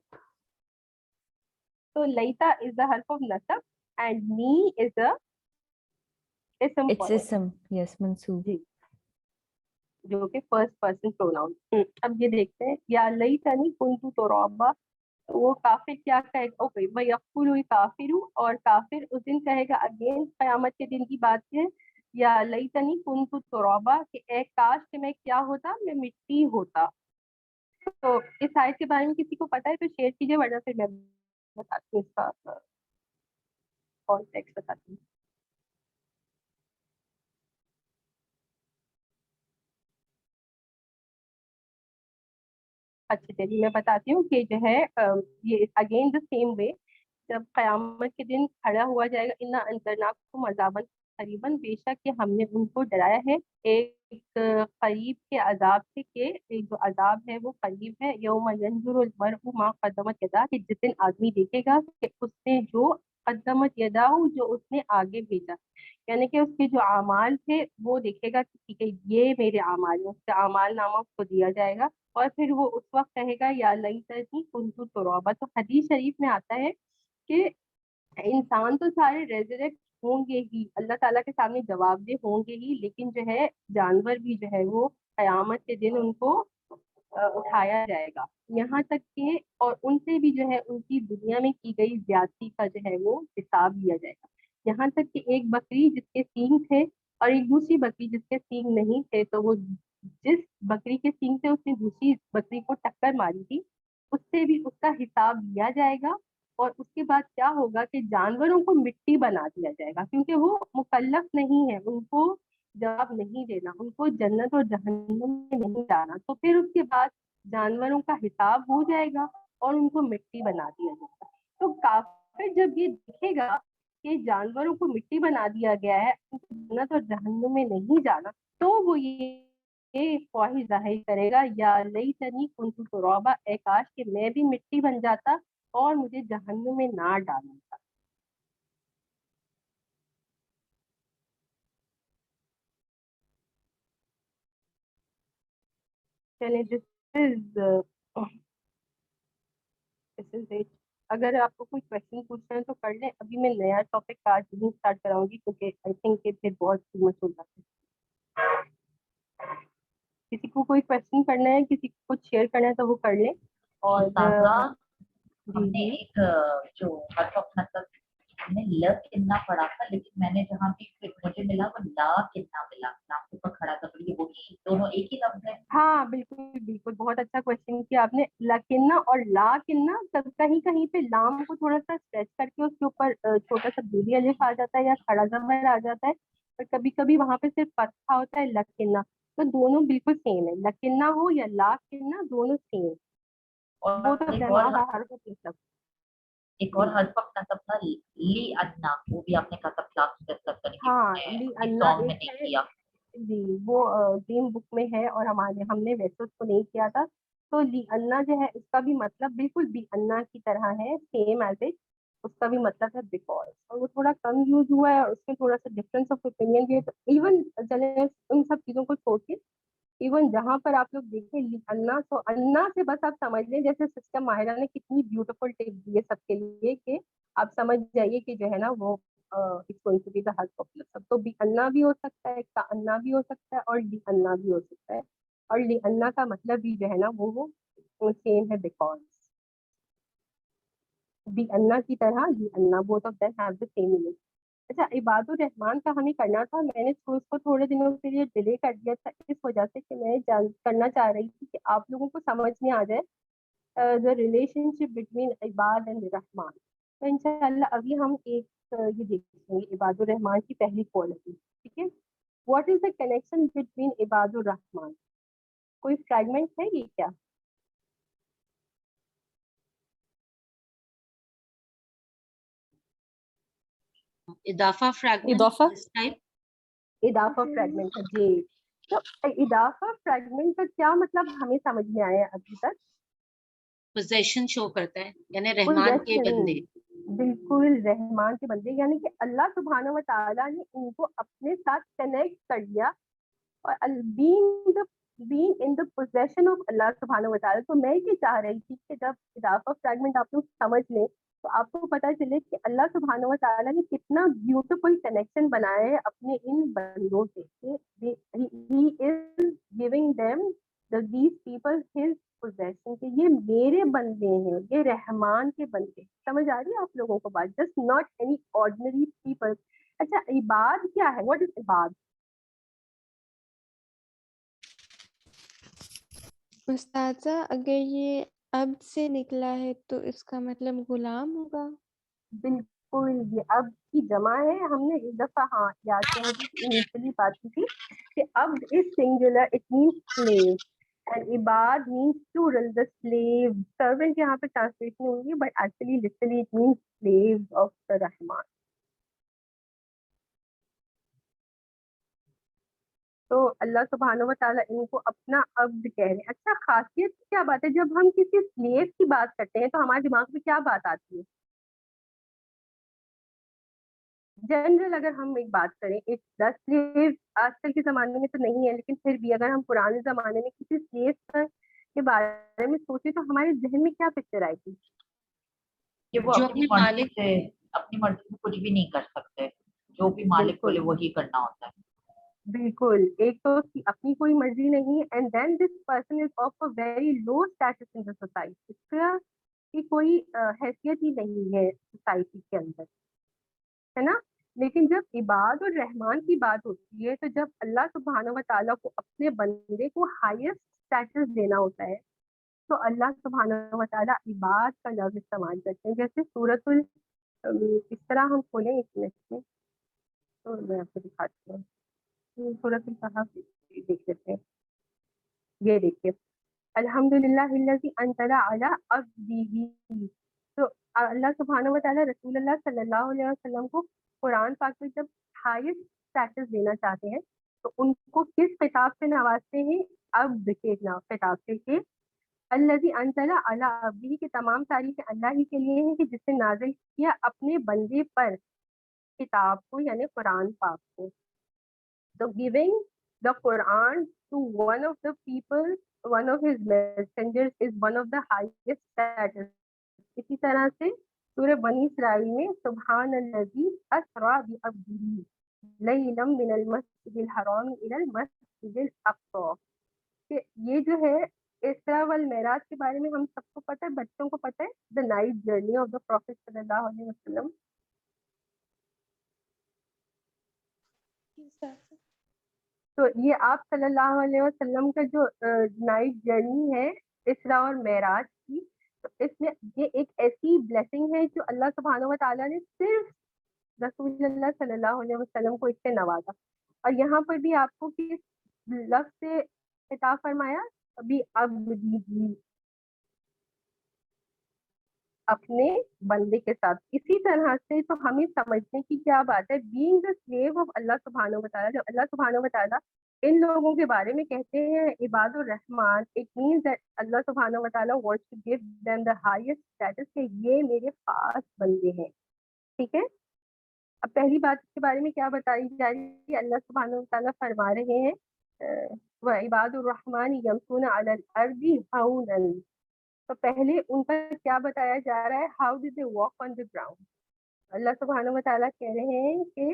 So لیتا is the harf of nasab and ni is the ism It's for it. ism, yes, mansoob. جی, جو کہ فرسٹ پرسن پروناؤن. اب یہ دیکھتے ہیں, یا لیتنی کنت ترابا, وہ کافر کیا کہے گا؟ اوکے, وَيَقُولُ الْكَافِرُ, اور کافر اس دن کہے گا, اگین قیامت کے دن کی بات ہے, یا لیتنی کنت ترابا, کہ اے کاش کہ میں کیا ہوتا, میں مٹی ہوتا. تو اس آیت کے بارے میں کسی کو پتا ہے تو شیئر کیجیے, ورنہ پھر میں بتاتی ہوں اس کا کانٹیکسٹ بتاتی ہوں. اچھا چلیے میں بتاتی ہوں کہ جو ہے یہ اگین دا سیم وے, جب قیامت کے دن کھڑا ہوا جائے گا, انا انذرناکم عذابا قریبا, بے شک کہ ہم نے ان کو ڈرایا ہے ایک قریب کے عذاب سے, کہ ایک جو عذاب ہے وہ قریب ہے. یوم ینظر المرء ما قدمت یداہ, کہ جس دن آدمی دیکھے گا کہ اس نے جو قدمت یداہ, جو اس نے آگے بھیجا, یعنی کہ اس کے جو اعمال تھے وہ دیکھے گا کہ ٹھیک ہے یہ میرے اعمال ہیں, اس کا اعمال نامہ اس کو دیا جائے گا. اور پھر وہ اس وقت کہے گا یا لیتنی کنت ترابا. تو حدیث شریف میں آتا ہے کہ انسان تو سارے ریزریکٹ ہوں گے ہی, اللہ تعالیٰ کے سامنے جواب دہ ہوں گے ہی, لیکن جو ہے جانور بھی جو ہے وہ قیامت کے دن ان کو اٹھایا جائے گا, یہاں تک کہ اور ان سے بھی جو ہے ان کی دنیا میں کی گئی زیادتی کا جو ہے وہ حساب لیا جائے گا. یہاں تک کہ ایک بکری جس کے سینگ تھے اور ایک دوسری بکری جس کے سینگ نہیں تھے, تو وہ जिस बकरी के सींग से उसने दूसरी बकरी को टक्कर मारी थी, उससे भी उसका हिसाब लिया जाएगा। और उसके बाद क्या होगा कि जानवरों को मिट्टी बना दिया जाएगा, क्योंकि वो मुकल्लफ नहीं है, उनको जवाब नहीं देना, उनको जन्नत और जहन्नम में नहीं जाना। तो फिर उसके बाद जानवरों का हिसाब हो जाएगा और उनको मिट्टी बना दिया जाएगा। तो काफिर जब ये देखेगा कि जानवरों को मिट्टी बना दिया गया है, उनको जन्नत और जहन्नम में नहीं जाना, तो वो ये ख्वाहिश जाहिर करेगा, या लैतनी कुन्तु तुराबा, ए काश कि मैं भी मिट्टी बन जाता और मुझे जहन्नुम में ना डाला था। चलिए, दिस इज इट। अगर आपको कोई क्वेश्चन पूछना है तो कर लें। अभी मैं नया टॉपिक आज नहीं स्टार्ट कराऊंगी, क्योंकि आई थिंक कि फिर बहुत मच हो जाता है। किसी को कोई क्वेश्चन करना है, किसी को कुछ शेयर करना है तो वो कर लें। और उस्ताजा, जी हमने जी एक जो हर्फ ऑफ नसब हमने ल किन्ना पढ़ा था, लेकिन मैंने जहाँ भी फिर मुझे मिला वो ला किन्ना मिला, नाम के ऊपर खड़ा था, तो ये वही दोनों एक ही लफ्ज है। हाँ, बिल्कुल बिल्कुल, बहुत अच्छा क्वेश्चन किया आपने। लकिन्ना और ला किन्ना, सब कहीं कहीं पे लाम को थोड़ा सा स्ट्रेच करके उसके ऊपर छोटा सा दूरी अलिफ आ जाता है या खड़ा जबर आ जाता है, पर कभी कभी वहां पे सिर्फ फतहा होता है लकिन्ना। तो दोनों बिल्कुल सेम है, लकिन्ना हो या ला किन्ना, दोनों सेम। बोथ ऑफ और देम आर हर्फ ऑफ नसब। एक और हर्फ ऑफ नसब था ली अन्ना, वो भी आपने कहा था क्लास डिस्कस करने की, हाँ, मैंने ली अपनी अन्ना सॉन्ग में एक नहीं है किया। जी, वो ड्रीम बुक में है और हमने वैसे उसको नहीं किया था। तो ली अन्ना जो है, उसका भी मतलब बिल्कुल बी अन्ना की तरह है, सेम एज इट। उसका भी मतलब है बिकॉज, और वो थोड़ा कम यूज हुआ है और उसमें थोड़ा सा डिफरेंस ऑफ ओपिनियन भी है। तो इवन चले उन सब चीजों को छोड़ के, इवन जहां पर आप लोग देखें ली अन्ना, तो अन्ना से बस आप समझ लें, जैसे सिस्टर माहिरा ने कितनी ब्यूटीफुल टिप दी है सबके लिए, कि आप समझ जाइए कि जो है ना वो it's going to be the हर्फ ऑफ नसब। तो बी अन्ना भी हो सकता है, का अन्ना भी हो सकता है, और ली अन्ना भी हो सकता है। और ली अन्ना का मतलब भी जो है ना वो सेम है, बिकॉज बी अन्ना की तरह ली अन्ना, both of them have the same meaning. अच्छा, इबादुर रहमान का हमें करना था, मैंने उसको थोड़े दिनों के लिए डिले कर दिया था, इस वजह से कि मैं करना चाह रही थी कि आप लोगों को समझ में आ जाए द रिलेशनशिप बिटवीन इबाद एंड रहमान। तो इंशाल्लाह अभी हम एक ये देखेंगे इबादुर रहमान की पहली क्वालिटी। ठीक है, what is the connection between इबादुर रहमान? कोई फ्रैगमेंट है ये क्या? इदाफा फ्रैगमेंट इदाफा दिस टाइप। इदाफा फ्रैगमेंट है जी। तो इदाफा फ्रैगमेंट का क्या मतलब हमें समझ में आया अभी तक? पोजेशन शो करता है, यानी रहमान के पोजेशन, बंदे। बिल्कुल रहमान के बंदे, यानी कि अल्लाह सुब्हानहू व तआला ने इनको अपने साथ कनेक्ट कर दिया। और being in the possession of अल्लाह सुब्हानहू व तआला। तो मैं ये चाह रही थी कि जब इदाफा फ्रैगमेंट आप लोग समझ लें, तो आपको पता चले कि अल्लाह सुब्हानहू व तआला ने कितना ब्यूटीफुल कनेक्शन बनाया है अपने इन बंदों से। He is giving them these people his possession, के ये मेरे बंदे हैं, ये रहमान के बंदे। समझ आ रही है आप लोगों को बात? Just not any ordinary people. अच्छा, इबाद क्या है? What is इबाद? उस्ताजा, अगर ये अब से निकला है तो इसका मतलब गुलाम होगा। बिल्कुल, ये अब की जमा है। हमने एक दफा हाँ याद करें इनिशियली बात की थी कि अब is singular, it means slave, and इबाद means plural, the slave. Servant यहाँ पे ट्रांसलेशन होगी, but actually literally it means slave of the रहमान। तो अल्लाह सुब्हानहू व तआला इनको अपना अब्द कह रहे हैं। अच्छा, खासियत क्या बात है, जब हम किसी स्लेव की बात करते हैं तो हमारे दिमाग में क्या बात आती है? जनरल अगर हम एक बात करें, एक 10 स्लेव आजकल के जमाने में तो नहीं है, लेकिन फिर भी अगर हम पुराने जमाने में किसी स्लेव के बारे में सोचे तो हमारे जहन में क्या पिक्चर आएगी? कि वो जो अपनी अपने मर्जी मालिक से अपनी मर्जी से कुछ भी नहीं कर सकते, जो भी मालिक बोले बिल्कुल वही करना होता है। बिल्कुल, एक तो उसकी अपनी कोई मर्जी नहीं, and then this person is of a very low status in the society. इसका की कोई हैसियत ही नहीं है सोसाइटी के अंदर, है ना? لیکن جب عباد اور رحمان کی بات ہوتی ہے تو جب اللہ سبحانہ و تعالیٰ کو اپنے بندے کو ہائیسٹ اسٹیٹس دینا ہوتا ہے تو اللہ سبحانہ و تعالیٰ عباد کا لفظ استعمال کرتے ہیں. جیسے سورۃ اس طرح ہم کھولیں ایک منٹ میں تو میں آپ کو دکھاتی ہوں. سورۃ الکہف دیکھ لیتے ہیں. یہ دیکھیے الحمدللہ الذی انزل علی عبدہ. تو اللہ سبحانہ و تعالیٰ رسول اللہ صلی اللہ علیہ وسلم کو قرآن پاک میں جب ہائیسٹ اسٹیٹس دینا چاہتے ہیں تو ان کو کس خطاب سے نوازتے ہیں؟ عبد کے خطاب سے کہ الذی انزل علی عبدہ کی تمام تعریفیں اللہ ہی کے لیے ہیں کہ جس نے نازل کیا اپنے بندے پر کتاب کو یعنی قرآن پاک کو. So giving the Quran to one of the people, one of his messengers is one of the highest status. اسی طرح سے سورہ بنی اسرائیل میں سبحان الذی اسری بعبدہ لیلا من المسجد الحرام الی المسجد الاقصی. کہ یہ جو ہے اسرا والمعراج کے بارے میں ہم سب کو پتہ ہے, بچوں کو پتہ ہے, the night journey of the Prophet صلی اللہ علیہ وسلم. تو یہ آپ صلی اللہ علیہ وسلم کا جو نائٹ جرنی ہے اسرا اور معراج کی, تو اس میں یہ ایک ایسی بلیسنگ ہے جو اللہ سبحانہ و تعالیٰ نے صرف رسول اللہ صلی اللہ علیہ وسلم کو اس سے نوازا. اور یہاں پر بھی آپ کو کس لفظ سے خطاب فرمایا؟ ابھی عبدی, اپنے بندے کے ساتھ. اسی طرح سے تو ہمیں سمجھنے کی کیا بات ہے, بینگ دا سلیو آف اللہ سبحانہ و تعالیٰ. جب اللہ سبحانہ و تعالیٰ ان لوگوں کے بارے میں کہتے ہیں عباد الرحمان, اٹ مینس دیٹ اللہ سبحانہ و تعالیٰ wants to give them the highest status کہ یہ میرے خاص بندے ہیں. ٹھیک ہے, اب پہلی بات کے بارے میں کیا بتائی جا رہی ہے؟ اللہ سبحانہ و تعالیٰ فرما رہے ہیں وَعِبَادُ الرَّحْمَنِ يَمْشُونَ عَلَى الْأَرْضِ هَوْنًا. تو پہلے ان کا کیا بتایا جا رہا ہے؟ How did they walk on the ground. اللہ سبحانہ و تعالیٰ کہہ رہے ہیں کہ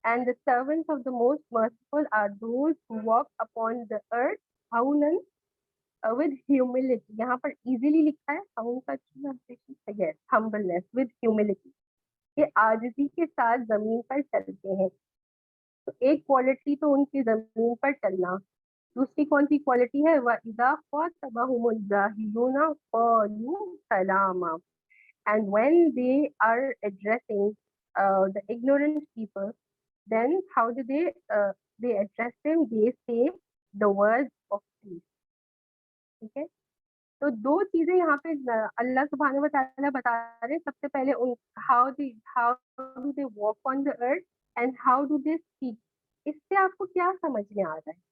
and the servants of the most merciful are those who walk upon the earth hawnan with humility. یہاں پر easily لکھا ہے, hawn کا translation yes humbleness with humility, کہ عاجزی کے ساتھ زمین پر چلتے ہیں. تو ایک کوالٹی تو ان کی زمین پر چلنا. دوسری کون سی کوالٹی ہے؟ وَإِذَا خَاطَبَهُمُ الْجَاهِلُونَ قَالُوا سَلَامًا. And when they are addressing the ignorant people, then how do they address them? They say the words of peace. ٹھیک ہے, تو دو چیزیں یہاں پہ اللہ سبحانہ و تعالیٰ بتا رہے ہیں. سب سے پہلے how do they walk on the earth and how do they speak. اس سے آپ کو کیا سمجھ میں آ رہا ہے؟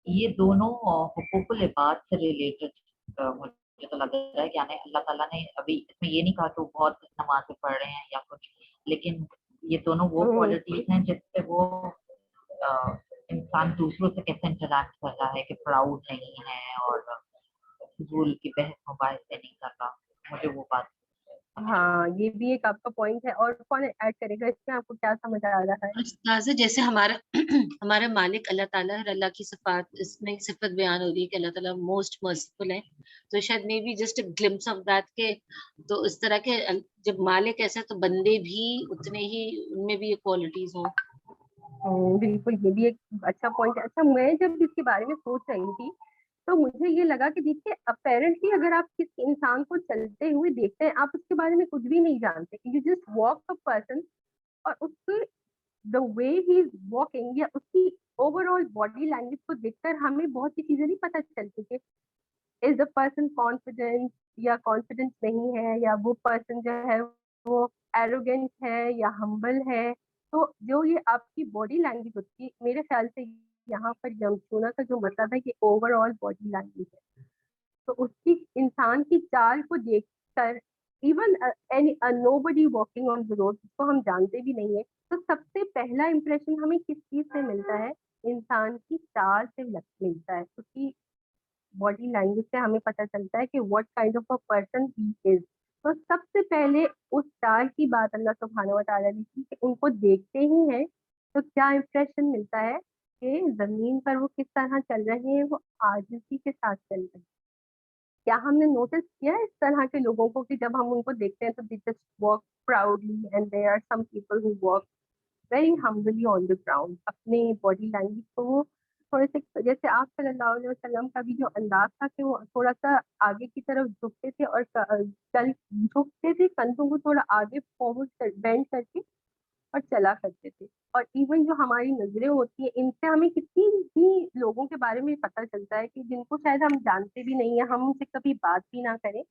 یہ دونوں حقوق العباد سے ریلیٹڈ مجھے تو لگ رہا ہے کہ یعنی اللہ تعالیٰ نے ابھی اس میں یہ نہیں کہا کہ وہ بہت نمازیں پڑھ رہے ہیں یا کچھ, لیکن یہ دونوں وہ کوالٹیز ہیں جس سے وہ انسان دوسروں سے کیسے انٹریکٹ کر رہا ہے, کہ پراؤڈ نہیں ہے اور فضول کی بحث مباحث سے نہیں کر رہا. مجھے وہ بات ہاں یہ بھی ایک آپ کا پوائنٹ ہے. اور کون ایڈ کرے گا اس میں؟ آپ کو کیا سمجھ آ رہا ہے؟ استاذہ جیسے ہمارا مالک اللہ تعالیٰ ہے, اللہ کی صفات, اس میں صفت بیان ہو رہی ہے کہ اللہ تعالیٰ موسٹ مرسیفل ہے, تو شاید میں بھی جسٹ گلمپس آف دیٹ کے تو اس طرح کے جب مالک ایسا ہے تو بندے بھی اتنے ہی ان میں بھی یہ کوالٹیز ہوں. بالکل, یہ بھی ایک اچھا پوائنٹ ہے. اچھا, میں جب اس کے بارے میں سوچ رہی تھی تو مجھے یہ لگا کہ دیکھیے اپیرنٹلی اگر آپ کسی انسان کو چلتے ہوئے دیکھتے ہیں, آپ اس کے بارے میں کچھ بھی نہیں جانتے, you just walk a person, اور اس کی the way he is walking یا اس کی اوور آل باڈی لینگویج کو دیکھ کر ہمیں بہت سی چیزیں نہیں پتہ چلتی کہ از دا پرسن کانفیڈنٹ یا کانفیڈنٹ نہیں ہے, یا وہ پرسن جو ہے وہ ایروگینٹ ہے یا ہمبل ہے. تو جو یہ آپ کی باڈی لینگویج ہوتی ہے, میرے خیال سے یہاں پر یمشونا کا جو مطلب ہے کہ اوور آل باڈی لینگویج ہے, تو اس کی انسان کی چال کو دیکھ کر even nobody walking on the road, جس کو ہم جانتے بھی نہیں ہیں, تو سب سے پہلا امپریشن ہمیں کس چیز سے ملتا ہے؟ انسان کی چال سے ملتا ہے, اس کی باڈی لینگویج سے ہمیں پتہ چلتا ہے کہ what kind of a person he is. تو سب سے پہلے اس چال کی بات اللہ سبحانہ و تعالیٰ نے کی کہ ان کو دیکھتے ہی ہیں تو کیا امپریشن ملتا ہے کہ زمین پر وہ کس طرح چل رہے ہیں, وہ عاجزی کے ساتھ چل رہے ہیں. क्या हमने नोटिस किया है इस तरह के लोगों को कि जब हम उनको देखते हैं तो they just walk proudly and there are some people who walk very humbly on the ground. अपने बॉडी लैंग्वेज को वो थोड़े से, जैसे आप सल्लल्लाहु अलैहि वसल्लम का भी जो अंदाज था कि वो थोड़ा सा आगे की तरफ झुकते थे और चल झुकते थे, कंधों को थोड़ा आगे फॉरवर्ड बेंड करके और चला करते थे. और इवन जो हमारी नजरें होती हैं, इनसे हमें कितनी भी लोगों के बारे में पता चलता है कि जिनको शायद हम जानते भी नहीं है, हम उनसे कभी बात भी ना करें.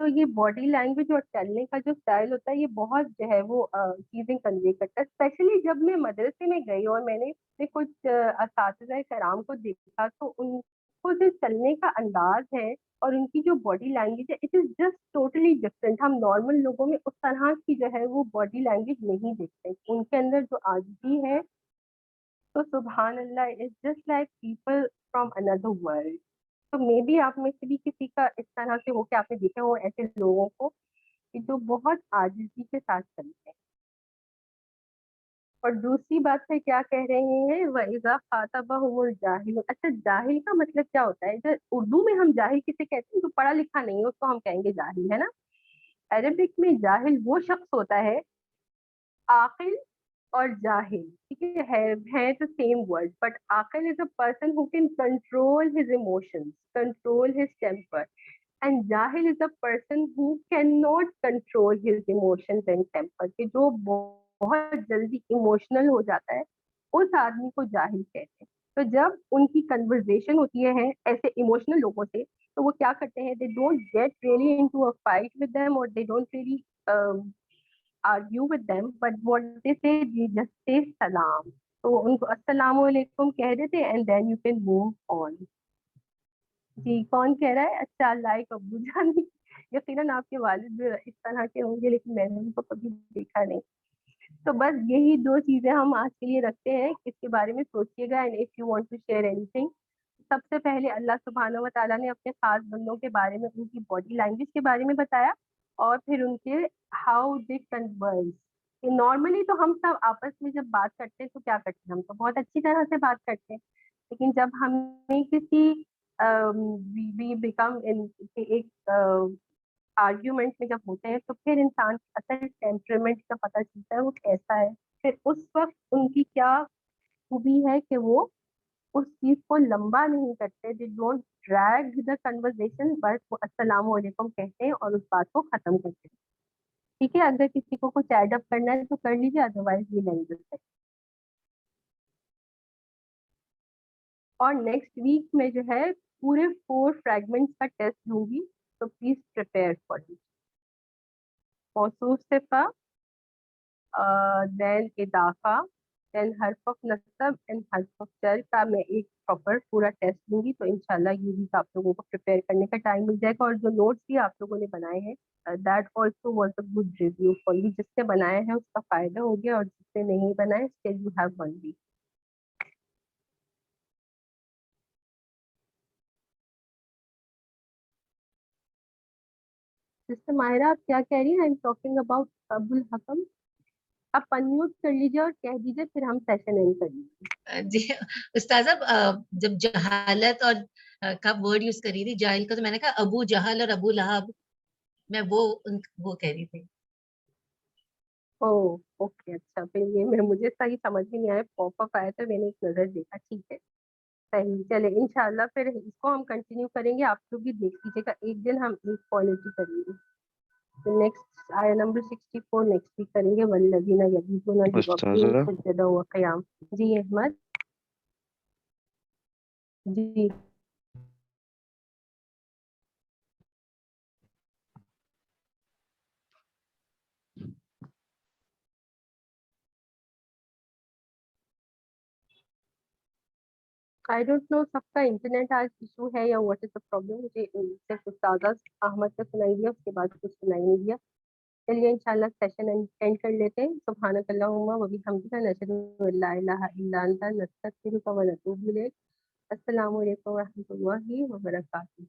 तो ये बॉडी लैंग्वेज और चलने का जो स्टाइल होता है, ये बहुत जो है वो चीजें कन्वे करता है. स्पेशली जब मैं मदरसे में गई और मैंने कुछ असातिज़ा कराम को देखा, तो उनको जो चलने का अंदाज है और उनकी जो बॉडी लैंग्वेज है, it is just totally different. हम नॉर्मल लोगों में उस तरह की जो है वो बॉडी लैंग्वेज नहीं देखते. उनके अंदर जो आजिज़ी है, तो सुभान अल्लाह, is just like people from another world. तो मे बी आप में से भी किसी का इस तरह से हो कि आपने देखे हो ऐसे लोगों को कि जो बहुत आजिज़ी के साथ चलते हैं. और दूसरी बात है, क्या कह रहे हैं, वइज़ा ख़ातबहुमुल जाहिलून. अच्छा, जाहिल का मतलब क्या होता है? जो उर्दू में हम जाहिल किसे कहते हैं? जो पढ़ा लिखा नहीं है उसको हम कहेंगे जाहिल, है ना. अरबिक में जाहिल वो शख्स होता है, आकिल और जाहिल, ठीक है तो सेम वर्ड, बट आकिल is a person who can control his emotions, control his temper, and जाहिल is a person who can not control his emotions and temper, कि जो बहुत जल्दी इमोशनल हो जाता है, उस आदमी को जाहिल कहते हैं. तो जब उनकी कन्वर्सेशन होती है ऐसे इमोशनल लोगों से, तो वो क्या करते हैं, they don't get really into a fight with them, और they don't really argue with them, but what they say, they just say salam. तो उनको अस्सलाम वालेकुम कह देते, and then you can move on. जी, कौन कह रहा है? अच्छा, लाइक अब्बू जान. यकीनन आपके वालिद भी इस तरह के होंगे, लेकिन मैंने उनको कभी देखा नहीं. तो बस यही दो चीजें हम आज के लिए रखते हैं, इसके बारे में सोचिएगा. And if you want to share anything, सबसे पहले अल्लाह सुब्हानहू व तआला ने अपने खास बंदों के बारे में, उनकी बॉडी लैंग्वेज के बारे में बताया, और फिर उनके हाउ दे कन्वर्स. नॉर्मली तो हम सब आपस में जब बात करते हैं तो क्या करते हैं, हम तो बहुत अच्छी तरह से बात करते हैं. लेकिन जब हमें किसी वी बिकम इन एक आर्ग्यूमेंट में जब होते हैं, तो फिर इंसान का असल टेम्परामेंट का पता चलता है वो कैसा है. फिर उस वक्त उनकी क्या खूबी है कि वो उस चीज को लंबा नहीं करते, they don't drag the conversation, बस वो अस्सलाम वालेकुम कहते हैं और उस बात को खत्म करते हैं. ठीक है, अगर किसी को कुछ एड अप करना है तो कर लीजिए, अदरवाइज ये नहीं है. और नेक्स्ट वीक में जो है पूरे 4 फ्रैगमेंट्स का टेस्ट दूंगी, तो प्लीज प्रिपेयर फॉर इट. मौसूफ सिफा, देन इदाफा, देन हर्फ ऑफ नस्ब एंड हर्फ ऑफ जर का मैं एक प्रॉपर पूरा टेस्ट दूंगी. तो इंशाल्लाह ये भी आप लोगों को प्रिपेयर करने का टाइम मिल जाएगा. और जो नोट्स भी आप लोगों ने बनाए हैं, that also was a good review for you. जिसने बनाया है उसका फायदा हो गया, और जिसने नहीं बनाया, still you have 1 week. Sister Mahira, आप क्या कह रही हैं? I am talking about Abul Hakam. आप अनम्यूट कर लीजिए और कह दीजिए, फिर हम सेशन एंड करेंगे. जी उस्ताजा, जब जहालत और का वर्ड यूज करी थी, जाहिल का, तो मैंने कहा अबू जहल और अबू लहब, मैं वो कह रही थी. ओह, ओके, अच्छा, फिर ये मुझे सही समझ में नहीं आया, पॉपअप आया तो मैंने एक नजर देखा. ठीक है, सही. चले, इंशाल्लाह फिर इसको हम कंटिन्यू करेंगे. आप लोग भी देख लीजिएगा, एक दिन हम एक क्वालिटी करेंगे. तो नेक्स्ट आया नंबर 64 नेक्स्ट वीक करेंगे. वल्लज़ीना यबीतूना लिरब्बिहिम उस्ताज़ा सुज्जदन व क़ियाम. जी अहमद. जी, आई डोंट नो, सबका इंटरनेट आज इशू है या व्हाट इज द प्रॉब्लम. मुझे सिर्फ उस्तादा अहमद का सुनाई दिया, उसके बाद कुछ सुनाई नहीं दिया. चलिए इंशाल्लाह सेशन एंड कर लेते हैं. सुब्हानकल्लाहुम्मा व बिहम्दिका, नशहदु अल्ला इलाहा इल्ला अंता, नस्तगफिरुका व नतूबु इलैक. अस्सलामु अलैकुम व रहमतुल्लाहि व बरकातुहू.